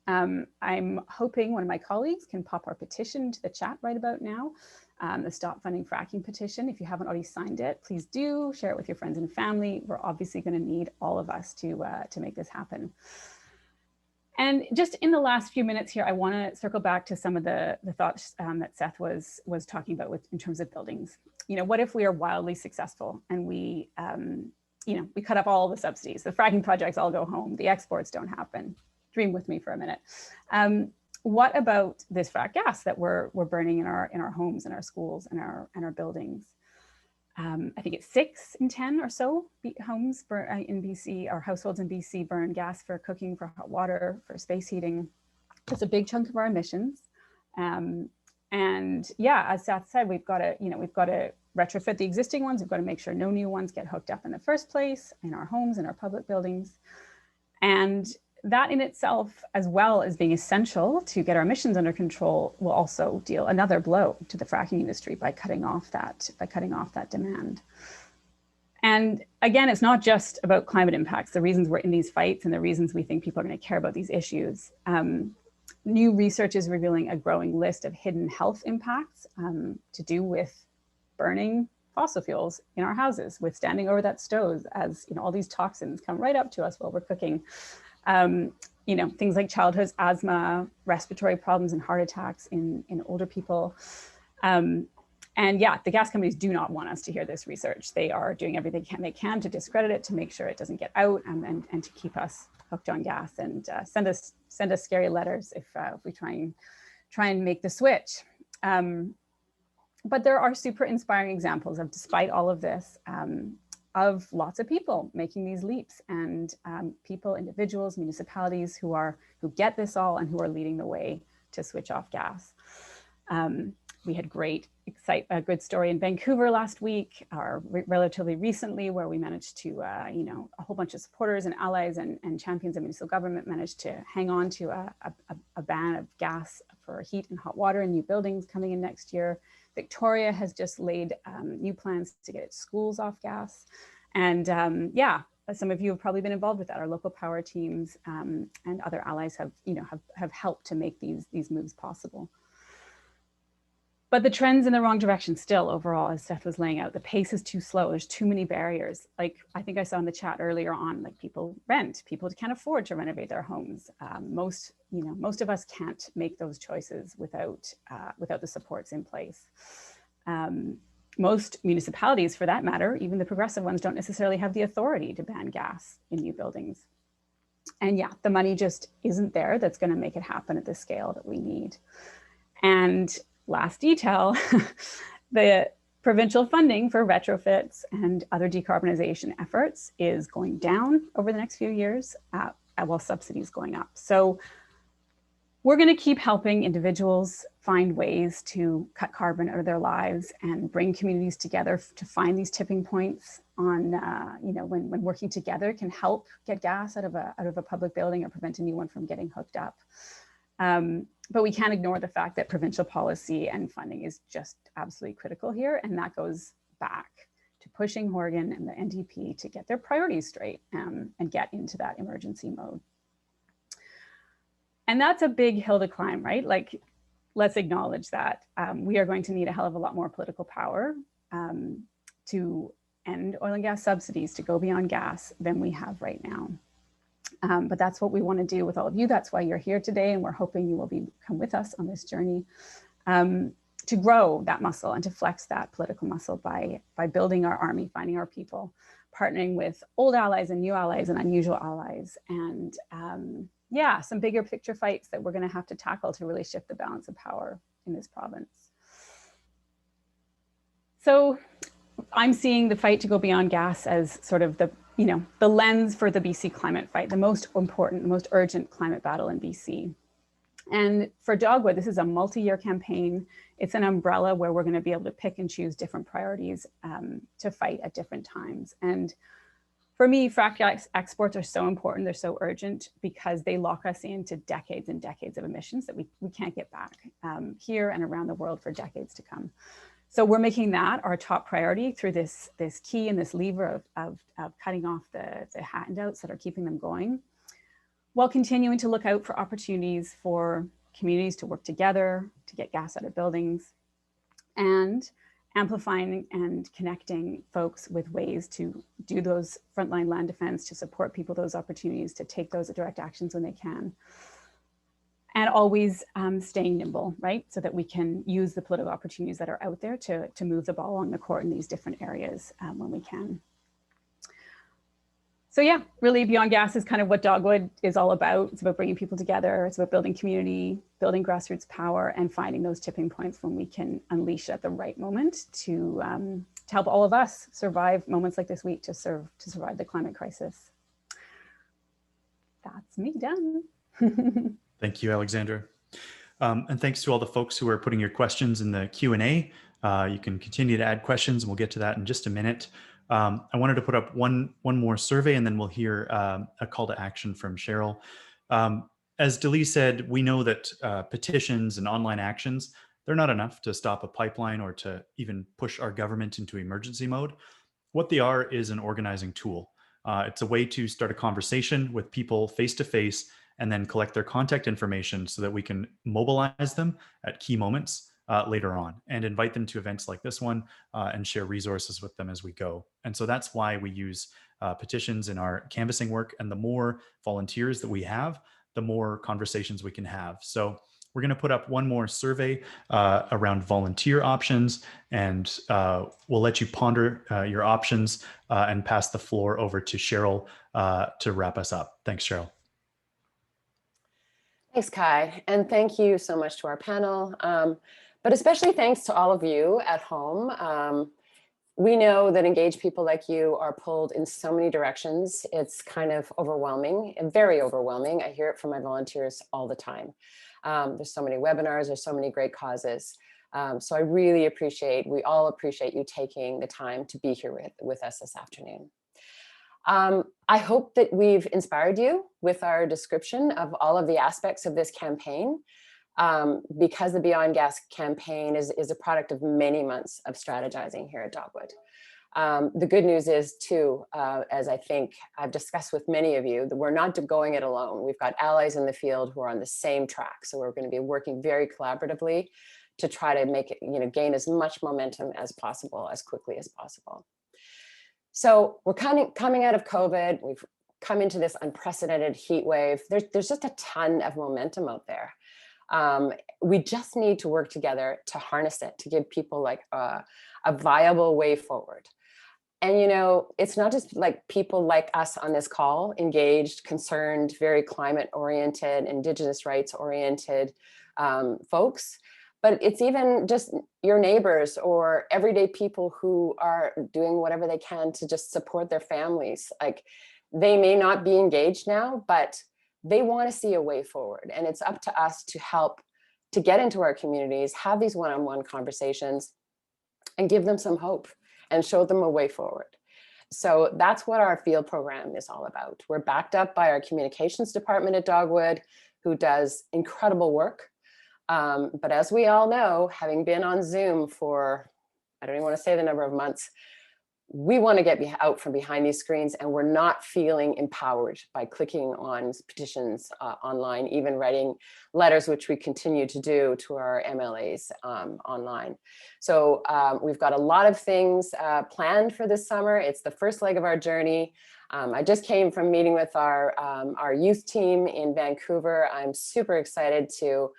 I'm hoping one of my colleagues can pop our petition to the chat right about now, the Stop Funding Fracking petition. If you haven't already signed it, please do share it with your friends and family. We're obviously going to need all of us to make this happen. And just in the last few minutes here, I want to circle back to some of the thoughts that Seth was talking about in terms of buildings. You know, what if we are wildly successful and we, you know, we cut off all the subsidies, the fracking projects all go home, the exports don't happen. Dream with me for a minute. What about this fracked gas that we're burning in our homes, in our schools, and our buildings? I think it's 6 in 10 or so homes in BC, or households in BC, burn gas for cooking, for hot water, for space heating. It's a big chunk of our emissions. And yeah, as Seth said, we've got to retrofit the existing ones. We've got to make sure no new ones get hooked up in the first place in our homes, in our public buildings. And that in itself, as well as being essential to get our emissions under control, will also deal another blow to the fracking industry by cutting off that demand. And again, it's not just about climate impacts, the reasons we're in these fights and the reasons we think people are going to care about these issues. New research is revealing a growing list of hidden health impacts to do with burning fossil fuels in our houses, with standing over that stove, as you know, all these toxins come right up to us while we're cooking. You know, things like childhood asthma, respiratory problems and heart attacks in older people. And yeah, the gas companies do not want us to hear this research. They are doing everything they can to discredit it, to make sure it doesn't get out, and to keep us hooked on gas, and send us scary letters if we try and make the switch. But there are super inspiring examples of, despite all of this, of lots of people making these leaps, and people, individuals, municipalities who get this all and who are leading the way to switch off gas. We had a good story in Vancouver last week, or relatively recently, where we managed to, you know, a whole bunch of supporters and allies and champions of municipal government managed to hang on to a ban of gas for heat and hot water in new buildings coming in next year. Victoria has just laid new plans to get its schools off gas. And yeah, some of you have probably been involved with that. Our local power teams and other allies have helped to make these moves possible. But the trend's in the wrong direction still overall, as Seth was laying out. The pace is too slow. There's too many barriers. Like I think I saw in the chat earlier on, like people can't afford to renovate their homes. Most of us can't make those choices without the supports in place. Most municipalities, for that matter, even the progressive ones, don't necessarily have the authority to ban gas in new buildings. And yeah, the money just isn't there that's going to make it happen at the scale that we need. And last detail, the provincial funding for retrofits and other decarbonization efforts is going down over the next few years, while subsidies going up. So we're going to keep helping individuals find ways to cut carbon out of their lives and bring communities together to find these tipping points on, you know, when working together can help get gas out of a public building or prevent a new one from getting hooked up. But we can't ignore the fact that provincial policy and funding is just absolutely critical here. And that goes back to pushing Horgan and the NDP to get their priorities straight and get into that emergency mode. And that's a big hill to climb, right? Like, let's acknowledge that we are going to need a hell of a lot more political power to end oil and gas subsidies, to go beyond gas, than we have right now. But that's what we want to do with all of you. That's why you're here today, and we're hoping you will come with us on this journey to grow that muscle and to flex that political muscle by building our army, finding our people, partnering with old allies and new allies and unusual allies, and yeah, some bigger picture fights that we're going to have to tackle to really shift the balance of power in this province. So I'm seeing the fight to go beyond gas as sort of the lens for the BC climate fight, the most important, the most urgent climate battle in BC. And for Dogwood, this is a multi-year campaign. It's an umbrella where we're going to be able to pick and choose different priorities to fight at different times. And for me, fracked gas exports are so important. They're so urgent because they lock us into decades and decades of emissions that we can't get back here and around the world for decades to come. So we're making that our top priority through this key and this lever of cutting off the handouts that are keeping them going. while continuing to look out for opportunities for communities to work together to get gas out of buildings, and amplifying and connecting folks with ways to do those frontline land defense, to support people those opportunities, to take those direct actions when they can. And always staying nimble, right? So that we can use the political opportunities that are out there to move the ball along the court in these different areas when we can. So yeah, really Beyond Gas is kind of what Dogwood is all about. It's about bringing people together. It's about building community, building grassroots power, and finding those tipping points when we can unleash at the right moment to help all of us survive moments like this week, to survive the climate crisis. That's me done. Thank you, Alexandra. And thanks to all the folks who are putting your questions in the Q&A. You can continue to add questions, and we'll get to that in just a minute. I wanted to put up one more survey, and then we'll hear a call to action from Cheryl. As Delee said, we know that petitions and online actions, they're not enough to stop a pipeline or to even push our government into emergency mode. What they are is an organizing tool. It's a way to start a conversation with people face to face, and then collect their contact information so that we can mobilize them at key moments later on, and invite them to events like this one and share resources with them as we go. And so that's why we use petitions in our canvassing work. And the more volunteers that we have, the more conversations we can have. So we're going to put up one more survey around volunteer options, and we'll let you ponder your options and pass the floor over to Cheryl to wrap us up. Thanks, Cheryl. Thanks, Kai, and thank you so much to our panel, but especially thanks to all of you at home. We know that engaged people like you are pulled in so many directions. It's kind of overwhelming and very overwhelming. I hear it from my volunteers all the time. There's so many webinars, there's so many great causes. So I really appreciate, we all appreciate you taking the time to be here with us this afternoon. I hope that we've inspired you with our description of all of the aspects of this campaign, because the Beyond Gas campaign is a product of many months of strategizing here at Dogwood. The good news is too, as I think I've discussed with many of you, that we're not going it alone. We've got allies in the field who are on the same track. So we're going to be working very collaboratively to try to make it, gain as much momentum as possible, as quickly as possible. So we're coming out of COVID. We've come into this unprecedented heat wave. There's just a ton of momentum out there. We just need to work together to harness it, to give people like a viable way forward. And, it's not just like people like us on this call, engaged, concerned, very climate oriented, Indigenous rights oriented folks. But it's even just your neighbors or everyday people who are doing whatever they can to just support their families. Like, they may not be engaged now, but they want to see a way forward. And it's up to us to help to get into our communities, have these one-on-one conversations, and give them some hope and show them a way forward. So that's what our field program is all about. We're backed up by our communications department at Dogwood, who does incredible work. But as we all know, having been on Zoom for, I don't even want to say the number of months, we want to get out from behind these screens, and we're not feeling empowered by clicking on petitions online, even writing letters, which we continue to do to our MLAs online. So we've got a lot of things planned for this summer. It's the first leg of our journey. I just came from meeting with our youth team in Vancouver. I'm super excited to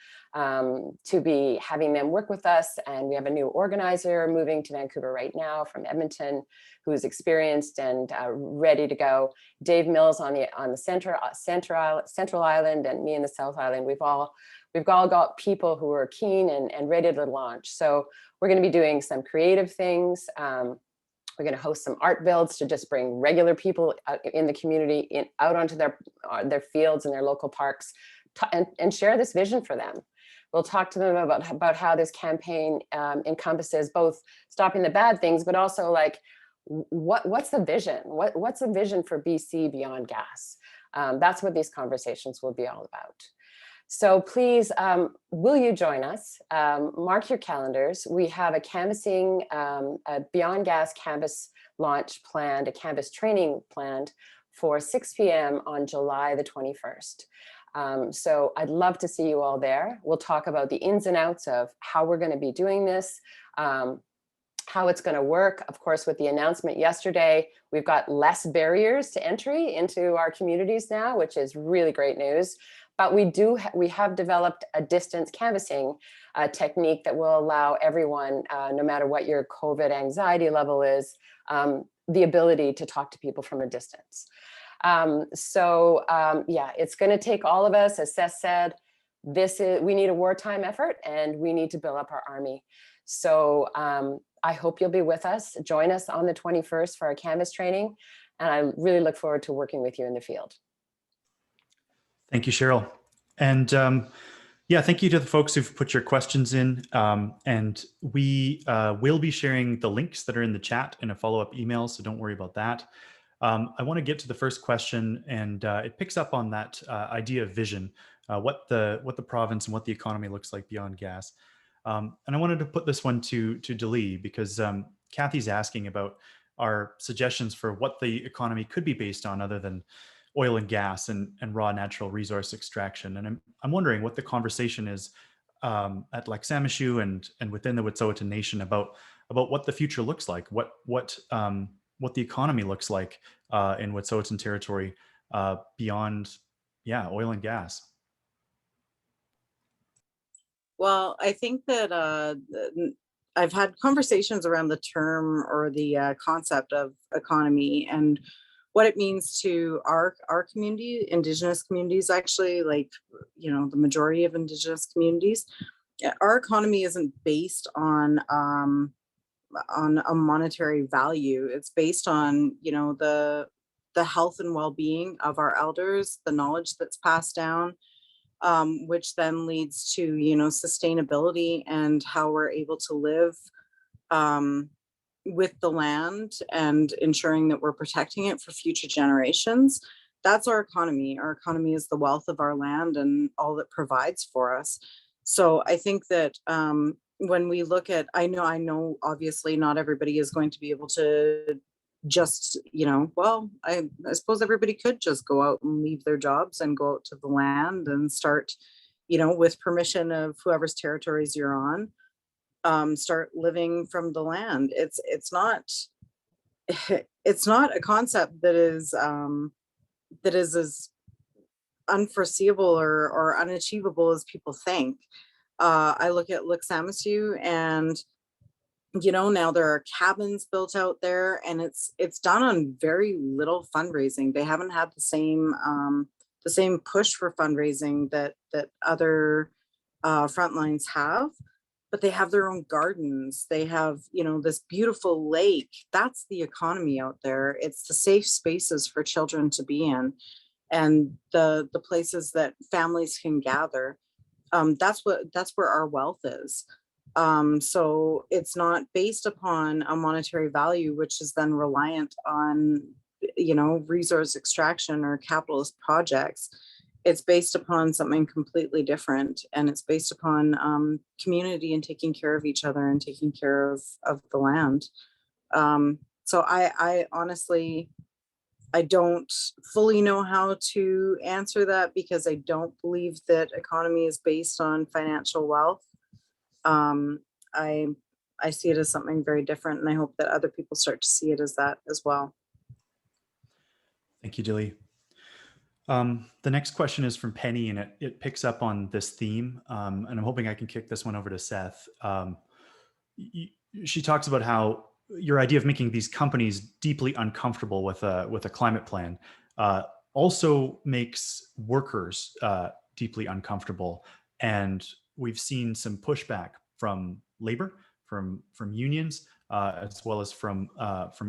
be having them work with us. And we have a new organizer moving to Vancouver right now from Edmonton, who's experienced and ready to go. Dave Mills on the Central Island, and me in the South Island. We've all got people who are keen and ready to launch. So we're going to be doing some creative things. We're going to host some art builds to just bring regular people in the community out onto their fields and their local parks and share this vision for them. We'll talk to them about how this campaign encompasses both stopping the bad things, but also like what's the vision? What's the vision for BC Beyond Gas? That's what these conversations will be all about. So please, will you join us? Mark your calendars. We have a canvassing, a Beyond Gas canvas launch planned, a canvas training planned for 6 p.m. on July the 21st. So I'd love to see you all there. We'll talk about the ins and outs of how we're going to be doing this, how it's going to work. Of course, with the announcement yesterday, we've got less barriers to entry into our communities now, which is really great news. But we have developed a distance canvassing technique that will allow everyone, no matter what your COVID anxiety level is, the ability to talk to people from a distance. Yeah, it's going to take all of us. As Seth said, we need a wartime effort, and we need to build up our army. So I hope you'll be with us. Join us on the 21st for our canvas training. And I really look forward to working with you in the field. Thank you, Cheryl. And yeah, thank you to the folks who've put your questions in. And we will be sharing the links that are in the chat in a follow-up email, so don't worry about that. I want to get to the first question, and it picks up on that idea of vision, what the province and what the economy looks like beyond gas. And I wanted to put this one to Delee, because Kathy's asking about our suggestions for what the economy could be based on other than oil and gas and raw natural resource extraction. And I'm wondering what the conversation is at Lac-Saint-Michel and within the Wet'suwet'en Nation about what the future looks like, what the economy looks like in Wet'suwet'en territory beyond, oil and gas. Well, I think that I've had conversations around the term or the concept of economy and what it means to our community, Indigenous communities, actually, like, the majority of Indigenous communities. Our economy isn't based on a monetary value. It's based on, the health and well-being of our elders, the knowledge that's passed down, which then leads to, sustainability and how we're able to live with the land and ensuring that we're protecting it for future generations. That's our economy. Our economy is the wealth of our land and all that provides for us. So I think that when we look at, I know obviously not everybody is going to be able to just, I suppose everybody could just go out and leave their jobs and go out to the land and start, with permission of whoever's territories you're on, start living from the land. It's not a concept that is as unforeseeable or unachievable as people think. I look at Lac-Saint-Michel, and now there are cabins built out there, and it's done on very little fundraising. They haven't had the same push for fundraising that other frontlines have, but they have their own gardens. They have, this beautiful lake. That's the economy out there. It's the safe spaces for children to be in, and the places that families can gather. That's where our wealth is. So it's not based upon a monetary value, which is then reliant on, resource extraction or capitalist projects. It's based upon something completely different, and it's based upon community and taking care of each other and taking care of the land. So I honestly, I don't fully know how to answer that, because I don't believe that economy is based on financial wealth. I see it as something very different, and I hope that other people start to see it as that as well. Thank you, Delee. The next question is from Penny, and it picks up on this theme, and I'm hoping I can kick this one over to Seth. She talks about how your idea of making these companies deeply uncomfortable with a climate plan also makes workers deeply uncomfortable, and we've seen some pushback from labor, from unions, as well as from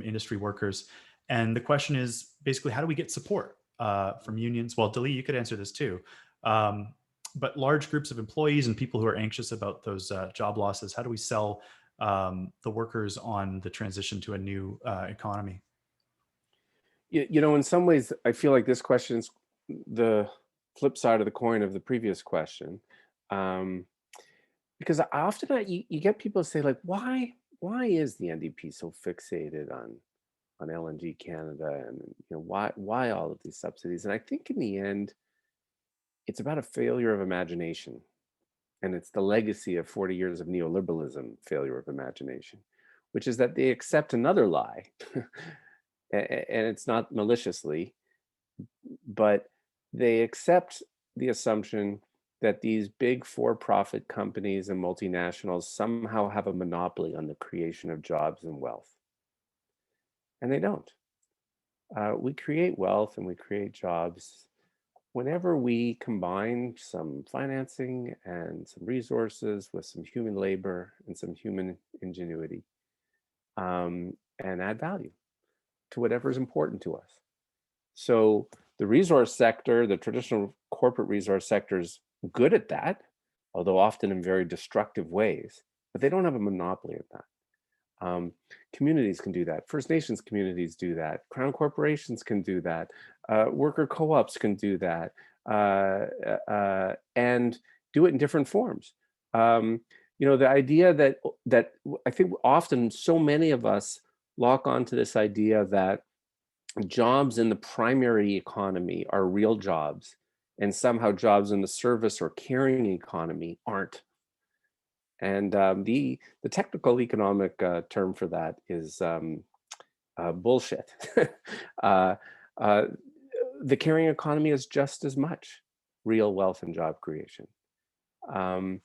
industry workers. And the question is basically, how do we get support from unions? Well, Delee, you could answer this too. But large groups of employees and people who are anxious about those job losses, how do we sell the workers on the transition to a new economy? In some ways, I feel like this question is the flip side of the coin of the previous question. Because often you get people say, like, why is the NDP so fixated on on LNG Canada, and why all of these subsidies. And I think in the end, it's about a failure of imagination, and it's the legacy of 40 years of neoliberalism, failure of imagination, which is that they accept another lie, and it's not maliciously, but they accept the assumption that these big for-profit companies and multinationals somehow have a monopoly on the creation of jobs and wealth. And they don't. We create wealth and we create jobs whenever we combine some financing and some resources with some human labor and some human ingenuity, and add value to whatever is important to us. So the resource sector, the traditional corporate resource sector, is good at that, although often in very destructive ways, but they don't have a monopoly at that. Communities can do that. First Nations communities do that. Crown corporations can do that. Worker co-ops can do that, and do it in different forms. The idea that I think often so many of us lock onto this idea that jobs in the primary economy are real jobs, and somehow jobs in the service or caring economy aren't. And the technical economic term for that is bullshit. The caring economy is just as much real wealth and job creation. And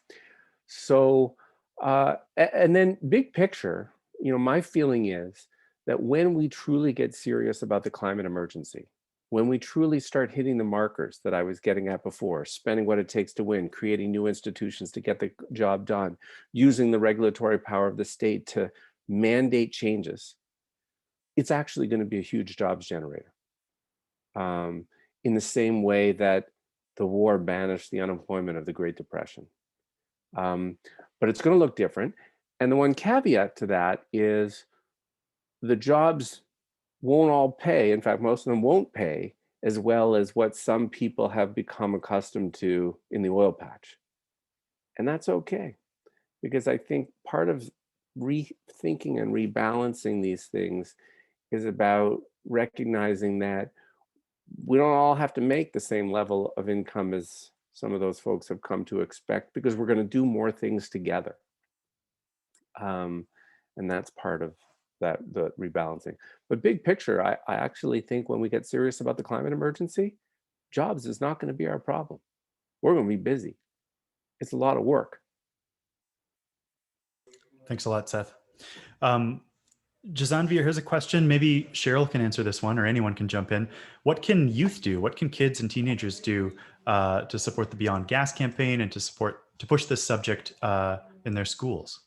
then big picture, my feeling is that when we truly get serious about the climate emergency, when we truly start hitting the markers that I was getting at before, spending what it takes to win, creating new institutions to get the job done, using the regulatory power of the state to mandate changes, it's actually going to be a huge jobs generator. In the same way that the war banished the unemployment of the Great Depression. But it's going to look different. And the one caveat to that is the jobs won't all pay. In fact, most of them won't pay as well as what some people have become accustomed to in the oil patch. And that's okay, because I think part of rethinking and rebalancing these things is about recognizing that we don't all have to make the same level of income as some of those folks have come to expect, because we're going to do more things together. And that's part of the rebalancing. But big picture, I actually think when we get serious about the climate emergency, jobs is not going to be our problem. We're going to be busy. It's a lot of work. Thanks a lot, Seth. Jazanvir, here's a question. Maybe Cheryl can answer this one, or anyone can jump in. What can youth do? What can kids and teenagers do to support the Beyond Gas campaign and to push this subject in their schools?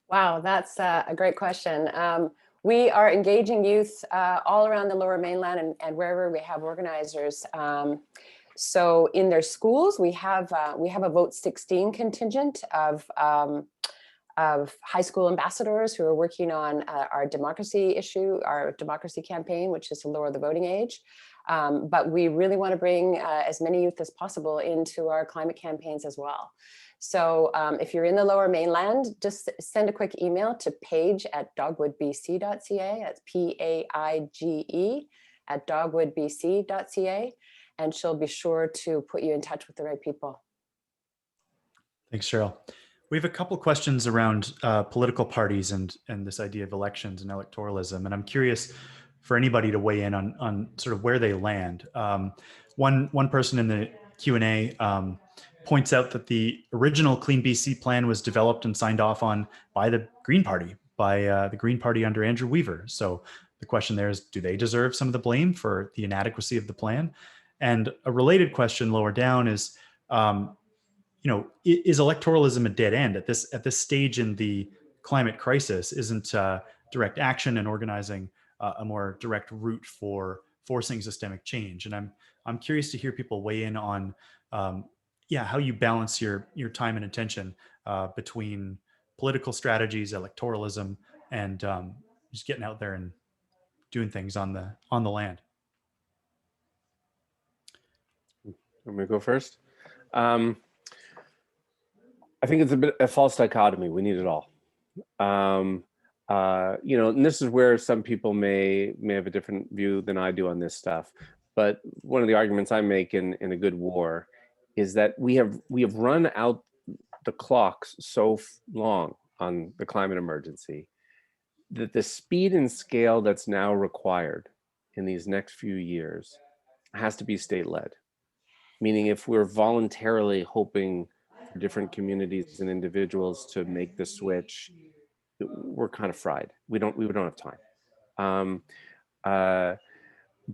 Wow, that's a great question. We are engaging youth all around the Lower Mainland and wherever we have organizers. So in their schools, we have a Vote 16 contingent of high school ambassadors who are working on our democracy issue, our democracy campaign, which is to lower the voting age. But we really want to bring as many youth as possible into our climate campaigns as well. So if you're in the Lower Mainland, just send a quick email to paige@dogwoodbc.ca. That's PAIGE @dogwoodbc.ca. And she'll be sure to put you in touch with the right people. Thanks, Cheryl. We have a couple questions around political parties and this idea of elections and electoralism. And I'm curious for anybody to weigh in on sort of where they land. One person in the Q&A points out that the original Clean BC plan was developed and signed off on by the Green Party, under Andrew Weaver. So the question there is, do they deserve some of the blame for the inadequacy of the plan? And a related question lower down is, is electoralism a dead end at this stage in the climate crisis? Isn't direct action and organizing a more direct route for forcing systemic change? And I'm curious to hear people weigh in on how you balance your time and attention between political strategies, electoralism, and just getting out there and doing things on the land. Let me go first. I think it's a false dichotomy. We need it all. and this is where some people may have a different view than I do on this stuff. But one of the arguments I make in a good war is that we have run out the clocks so long on the climate emergency that the speed and scale that's now required in these next few years has to be state-led. Meaning, if we're voluntarily hoping for different communities and individuals to make the switch, we're kind of fried. We don't have time.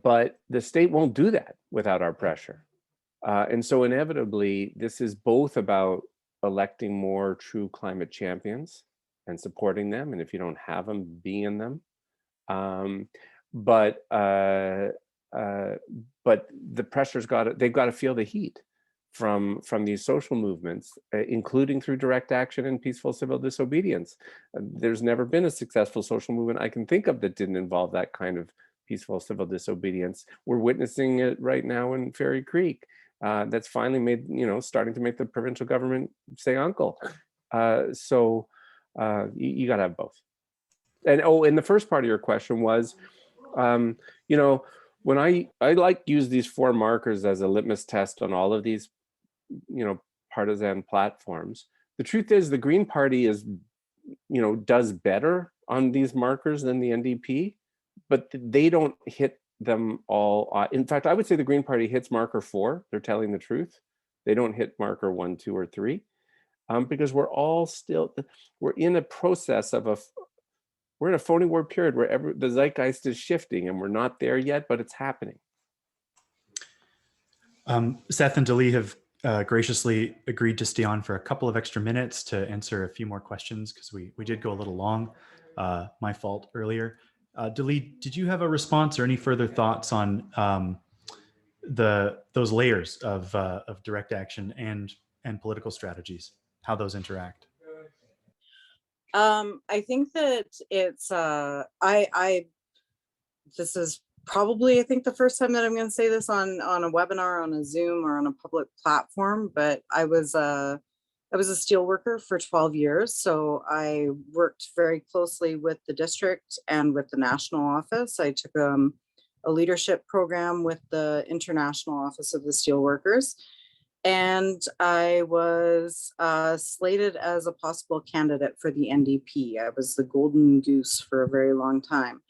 But the state won't do that without our pressure. And so inevitably, this is both about electing more true climate champions and supporting them. And if you don't have them, be in them. But the pressure's they've got to feel the heat from these social movements, including through direct action and peaceful civil disobedience. There's never been a successful social movement I can think of that didn't involve that kind of peaceful civil disobedience. We're witnessing it right now in Fairy Creek. That's finally made, starting to make the provincial government say uncle. So you got to have both. And the first part of your question was, when I like use these 4 markers as a litmus test on all of these, partisan platforms. The truth is the Green Party does better on these markers than the NDP, but they don't hit them all. In fact, I would say the Green Party hits marker 4. They're telling the truth. They don't hit marker 1, 2, or 3, because we're in a process of we're in a phony war period where the zeitgeist is shifting, and we're not there yet, but it's happening. Seth and Delee have graciously agreed to stay on for a couple of extra minutes to answer a few more questions, because we did go a little long. My fault earlier. Delee, did you have a response or any further thoughts on those layers of direct action and political strategies, how those interact? I think that it's this is probably, I think, the first time that I'm going to say this on a webinar, on a Zoom, or on a public platform, but I was a steel worker for 12 years. So I worked very closely with the district and with the national office. I took a leadership program with the International Office of the Steelworkers. And I was slated as a possible candidate for the NDP. I was the golden goose for a very long time,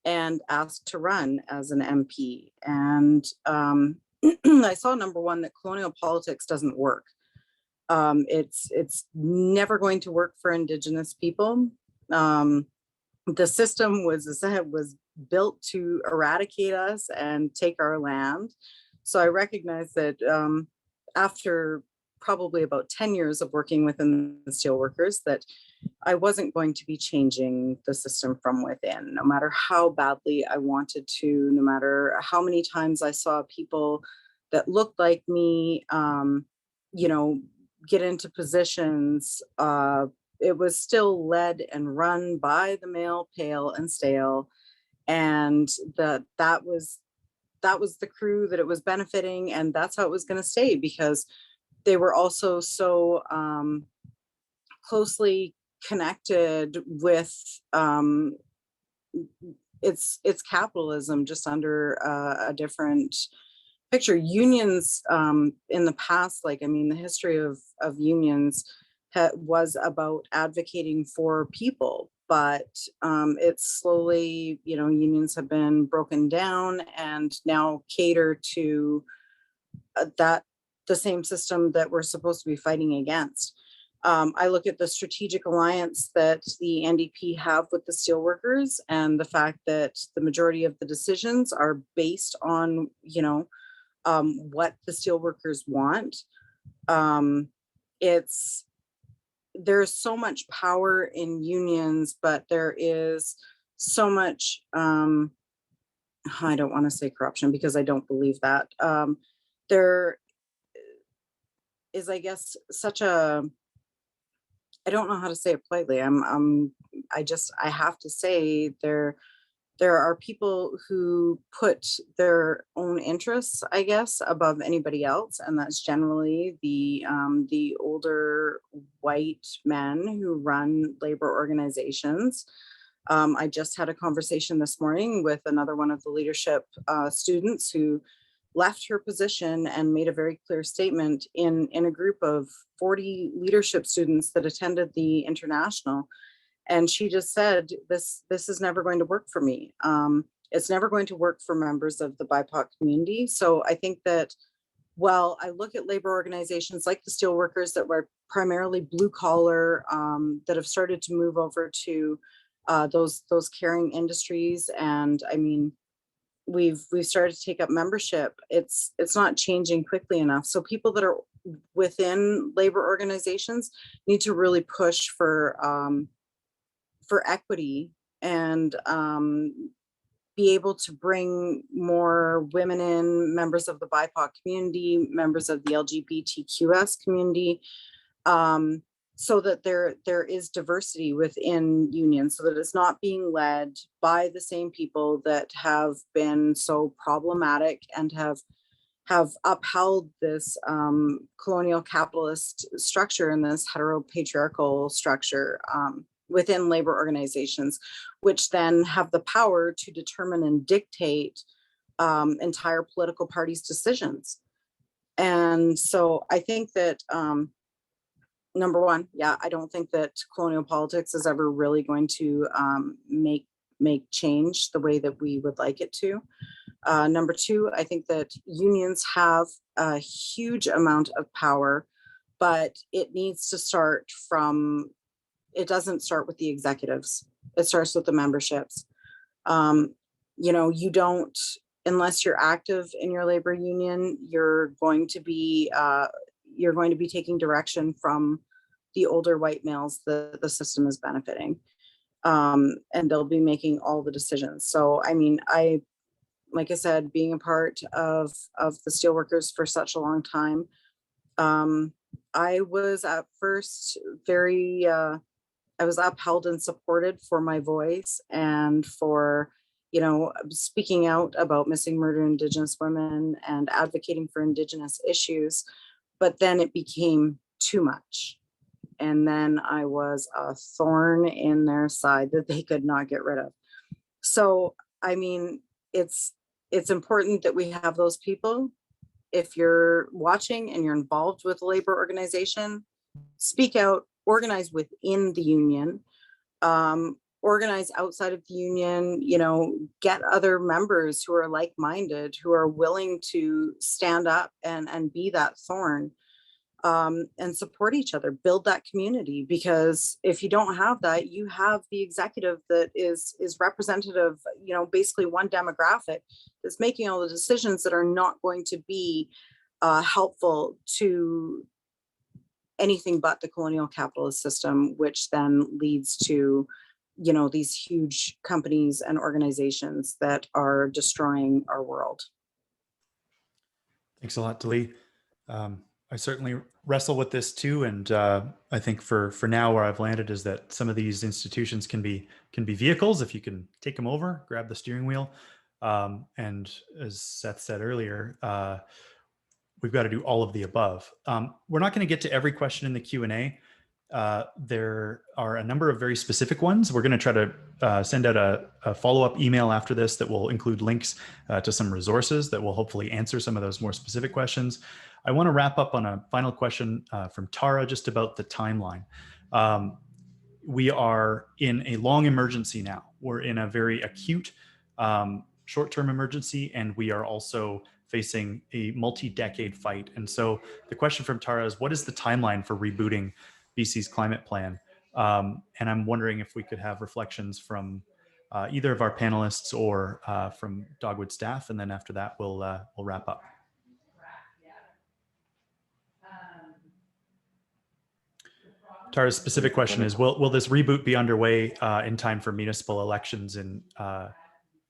and asked to run as an MP. And I saw, number one, that colonial politics doesn't work. It's never going to work for Indigenous people. The system was built to eradicate us and take our land. So I recognized that after probably about 10 years of working within the steelworkers, that I wasn't going to be changing the system from within, no matter how badly I wanted to, no matter how many times I saw people that looked like me, get into positions. It was still led and run by the male, pale, and stale. And that was the crew that it was benefiting, and that's how it was going to stay, because they were also so closely connected with it's capitalism, just under a different picture. Unions in the past, the history of unions was about advocating for people, but it's slowly, unions have been broken down and now cater to the same system that we're supposed to be fighting against. I look at the strategic alliance that the NDP have with the steelworkers, and the fact that the majority of the decisions are based on, what the steelworkers want. There's so much power in unions, but there is so much, I don't want to say corruption, because I don't believe that. There is, I guess, I don't know how to say it politely. I have to say, there there are people who put their own interests, I guess, above anybody else, and that's generally the older white men who run labor organizations. I just had a conversation this morning with another one of the leadership students who left her position and made a very clear statement in a group of 40 leadership students that attended the international. And she just said, this is never going to work for me. It's never going to work for members of the BIPOC community. So I think that, well, I look at labor organizations like the steelworkers that were primarily blue collar, that have started to move over to those caring industries. And I mean, we've started to take up membership. It's not changing quickly enough. So people that are within labor organizations need to really push for equity and be able to bring more women in, members of the BIPOC community, members of the LGBTQS community, so that there is diversity within unions, so that it's not being led by the same people that have been so problematic and have upheld this colonial capitalist structure and this heteropatriarchal structure within labor organizations, which then have the power to determine and dictate entire political parties' decisions. And so I think that, number one, yeah, I don't think that colonial politics is ever really going to make change the way that we would like it to. Number two, I think that unions have a huge amount of power, but it needs to start from, it doesn't start with the executives. It starts with the memberships. You know, you don't, unless you're active in your labor union, you're going to be taking direction from the older white males the system is benefiting. And they'll be making all the decisions. So, I mean, like I said, being a part of the steelworkers for such a long time, I was at first very, I was upheld and supported for my voice and for, you know, speaking out about missing murdered Indigenous women and advocating for Indigenous issues. But then it became too much. And then I was a thorn in their side that they could not get rid of. So, I mean, it's important that we have those people. If you're watching and you're involved with a labor organization, speak out, organize within the union, organize outside of the union, you know, get other members who are like-minded, who are willing to stand up and be that thorn, and support each other, build that community. Because if you don't have that, you have the executive that is representative, you know, basically one demographic that's making all the decisions that are not going to be helpful to anything but the colonial capitalist system, which then leads to, you know, these huge companies and organizations that are destroying our world. Thanks a lot, Delee. I certainly wrestle with this too, and I think for now where I've landed is that some of these institutions can be vehicles if you can take them over, grab the steering wheel, and as Seth said earlier, we've got to do all of the above. We're not going to get to every question in the Q&A. There are a number of very specific ones. We're going to try to send out a follow-up email after this that will include links to some resources that will hopefully answer some of those more specific questions. I want to wrap up on a final question from Tara, just about the timeline. We are in a long emergency now. We're in a very acute short-term emergency, and we are also facing a multi-decade fight. And so the question from Tara is, what is the timeline for rebooting BC's climate plan? And I'm wondering if we could have reflections from either of our panelists or from Dogwood staff, and then after that we'll wrap up. Tara's specific question is, will this reboot be underway in time for municipal elections in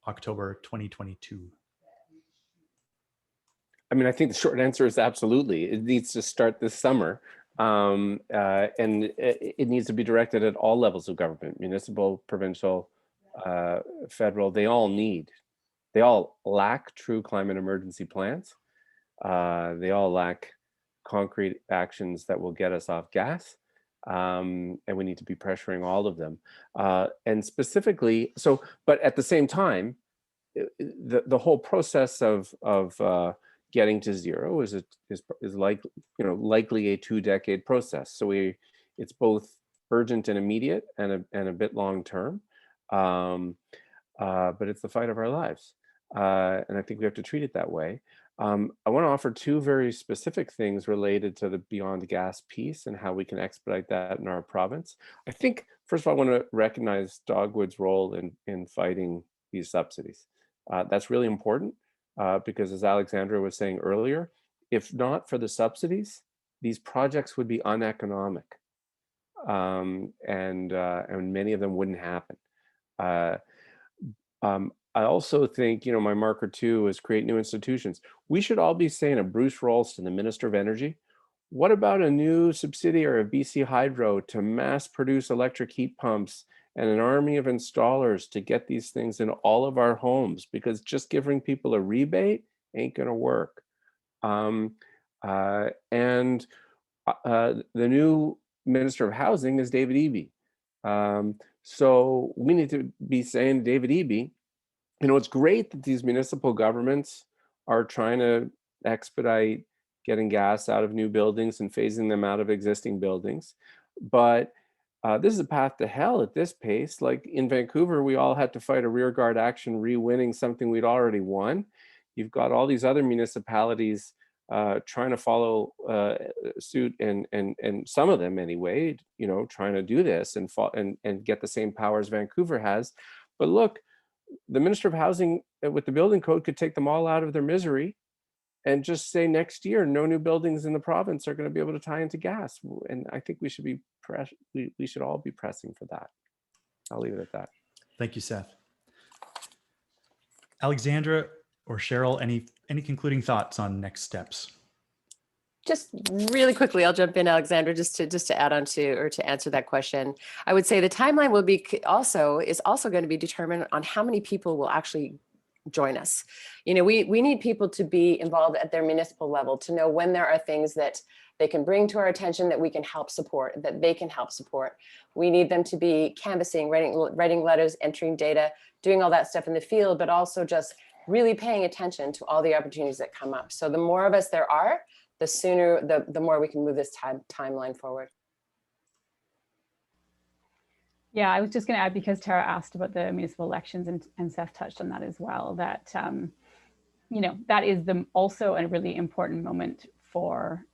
October 2022? I mean, I think the short answer is absolutely. It needs to start this summer. And it needs to be directed at all levels of government, municipal, provincial, federal, they all lack true climate emergency plans. They all lack concrete actions that will get us off gas. And we need to be pressuring all of them. And specifically, but at the same time, the whole process of getting to zero is like, likely a 2-decade process. So it's both urgent and immediate and a bit long term. But it's the fight of our lives. And I think we have to treat it that way. I want to offer 2 very specific things related to the Beyond Gas piece and how we can expedite that in our province. I think, first of all, I want to recognize Dogwood's role in fighting these subsidies. That's really important because, as Alexandra was saying earlier, if not for the subsidies, these projects would be uneconomic, and many of them wouldn't happen. I also think, my marker 2 is create new institutions. We should all be saying to Bruce Ralston, the Minister of Energy, what about a new subsidiary of BC Hydro to mass produce electric heat pumps and an army of installers to get these things in all of our homes? Because just giving people a rebate ain't gonna work. And the new Minister of Housing is David Eby. So we need to be saying to David Eby, it's great that these municipal governments are trying to expedite getting gas out of new buildings and phasing them out of existing buildings. But this is a path to hell at this pace. Like in Vancouver, we all had to fight a rearguard action re-winning something we'd already won. You've got all these other municipalities trying to follow suit, and some of them anyway, trying to do this and get the same powers Vancouver has. But look, the Minister of Housing with the building code could take them all out of their misery and just say next year, no new buildings in the province are going to be able to tie into gas. And I think we should we should all be pressing for that. I'll leave it at that. Thank you, Seth. Alexandra or Cheryl, any concluding thoughts on next steps? Just really quickly, I'll jump in, Alexandra, just to add on to, or to answer that question. I would say the timeline will be is also going to be determined on how many people will actually join us. We need people to be involved at their municipal level, to know when there are things that they can bring to our attention that we can help support, that they can help support. We need them to be canvassing, writing letters, entering data, doing all that stuff in the field, but also just really paying attention to all the opportunities that come up. So the more of us there are, the sooner, the more we can move this timeline forward. Yeah, I was just going to add, because Tara asked about the municipal elections, and Seth touched on that as well, that, that is also a really important moment for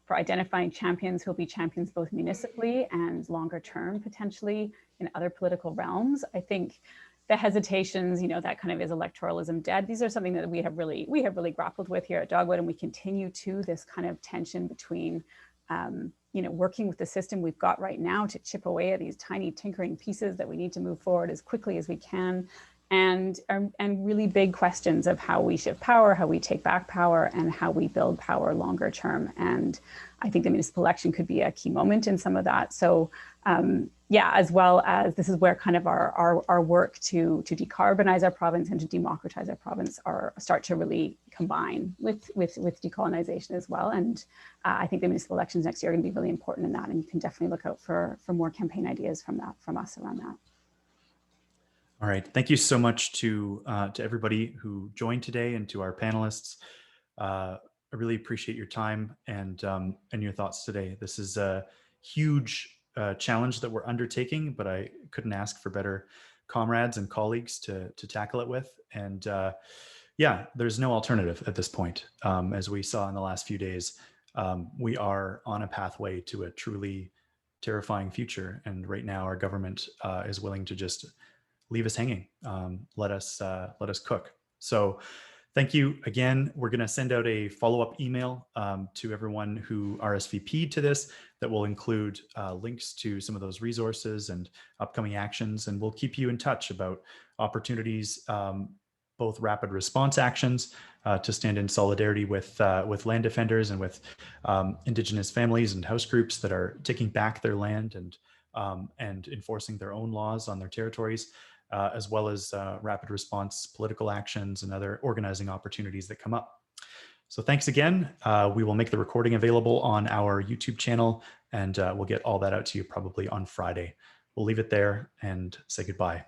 identifying champions who'll be champions both municipally and longer term, potentially in other political realms. I think the hesitations, that kind of is electoralism dead. These are something that we have really grappled with here at Dogwood, and we continue to this kind of tension between, working with the system we've got right now to chip away at these tiny tinkering pieces that we need to move forward as quickly as we can, and really big questions of how we shift power, how we take back power, and how we build power longer term. And I think the municipal election could be a key moment in some of that. So as well as this is where kind of our work to decarbonize our province and to democratize our province start to really combine with decolonization as well. And I think the municipal elections next year are going to be really important in that. And you can definitely look out for more campaign ideas from us around that. All right. Thank you so much to everybody who joined today, and to our panelists. I really appreciate your time and your thoughts today. This is a huge challenge that we're undertaking, but I couldn't ask for better comrades and colleagues to tackle it with. And there's no alternative at this point. As we saw in the last few days, we are on a pathway to a truly terrifying future. And right now our government is willing to just leave us hanging, let us cook. So thank you again. We're going to send out a follow-up email to everyone who RSVP'd to this that will include links to some of those resources and upcoming actions. And we'll keep you in touch about opportunities, both rapid response actions to stand in solidarity with land defenders and with Indigenous families and house groups that are taking back their land and enforcing their own laws on their territories, as well as rapid response political actions and other organizing opportunities that come up. So thanks again. We will make the recording available on our YouTube channel, and we'll get all that out to you probably on Friday. We'll leave it there and say goodbye.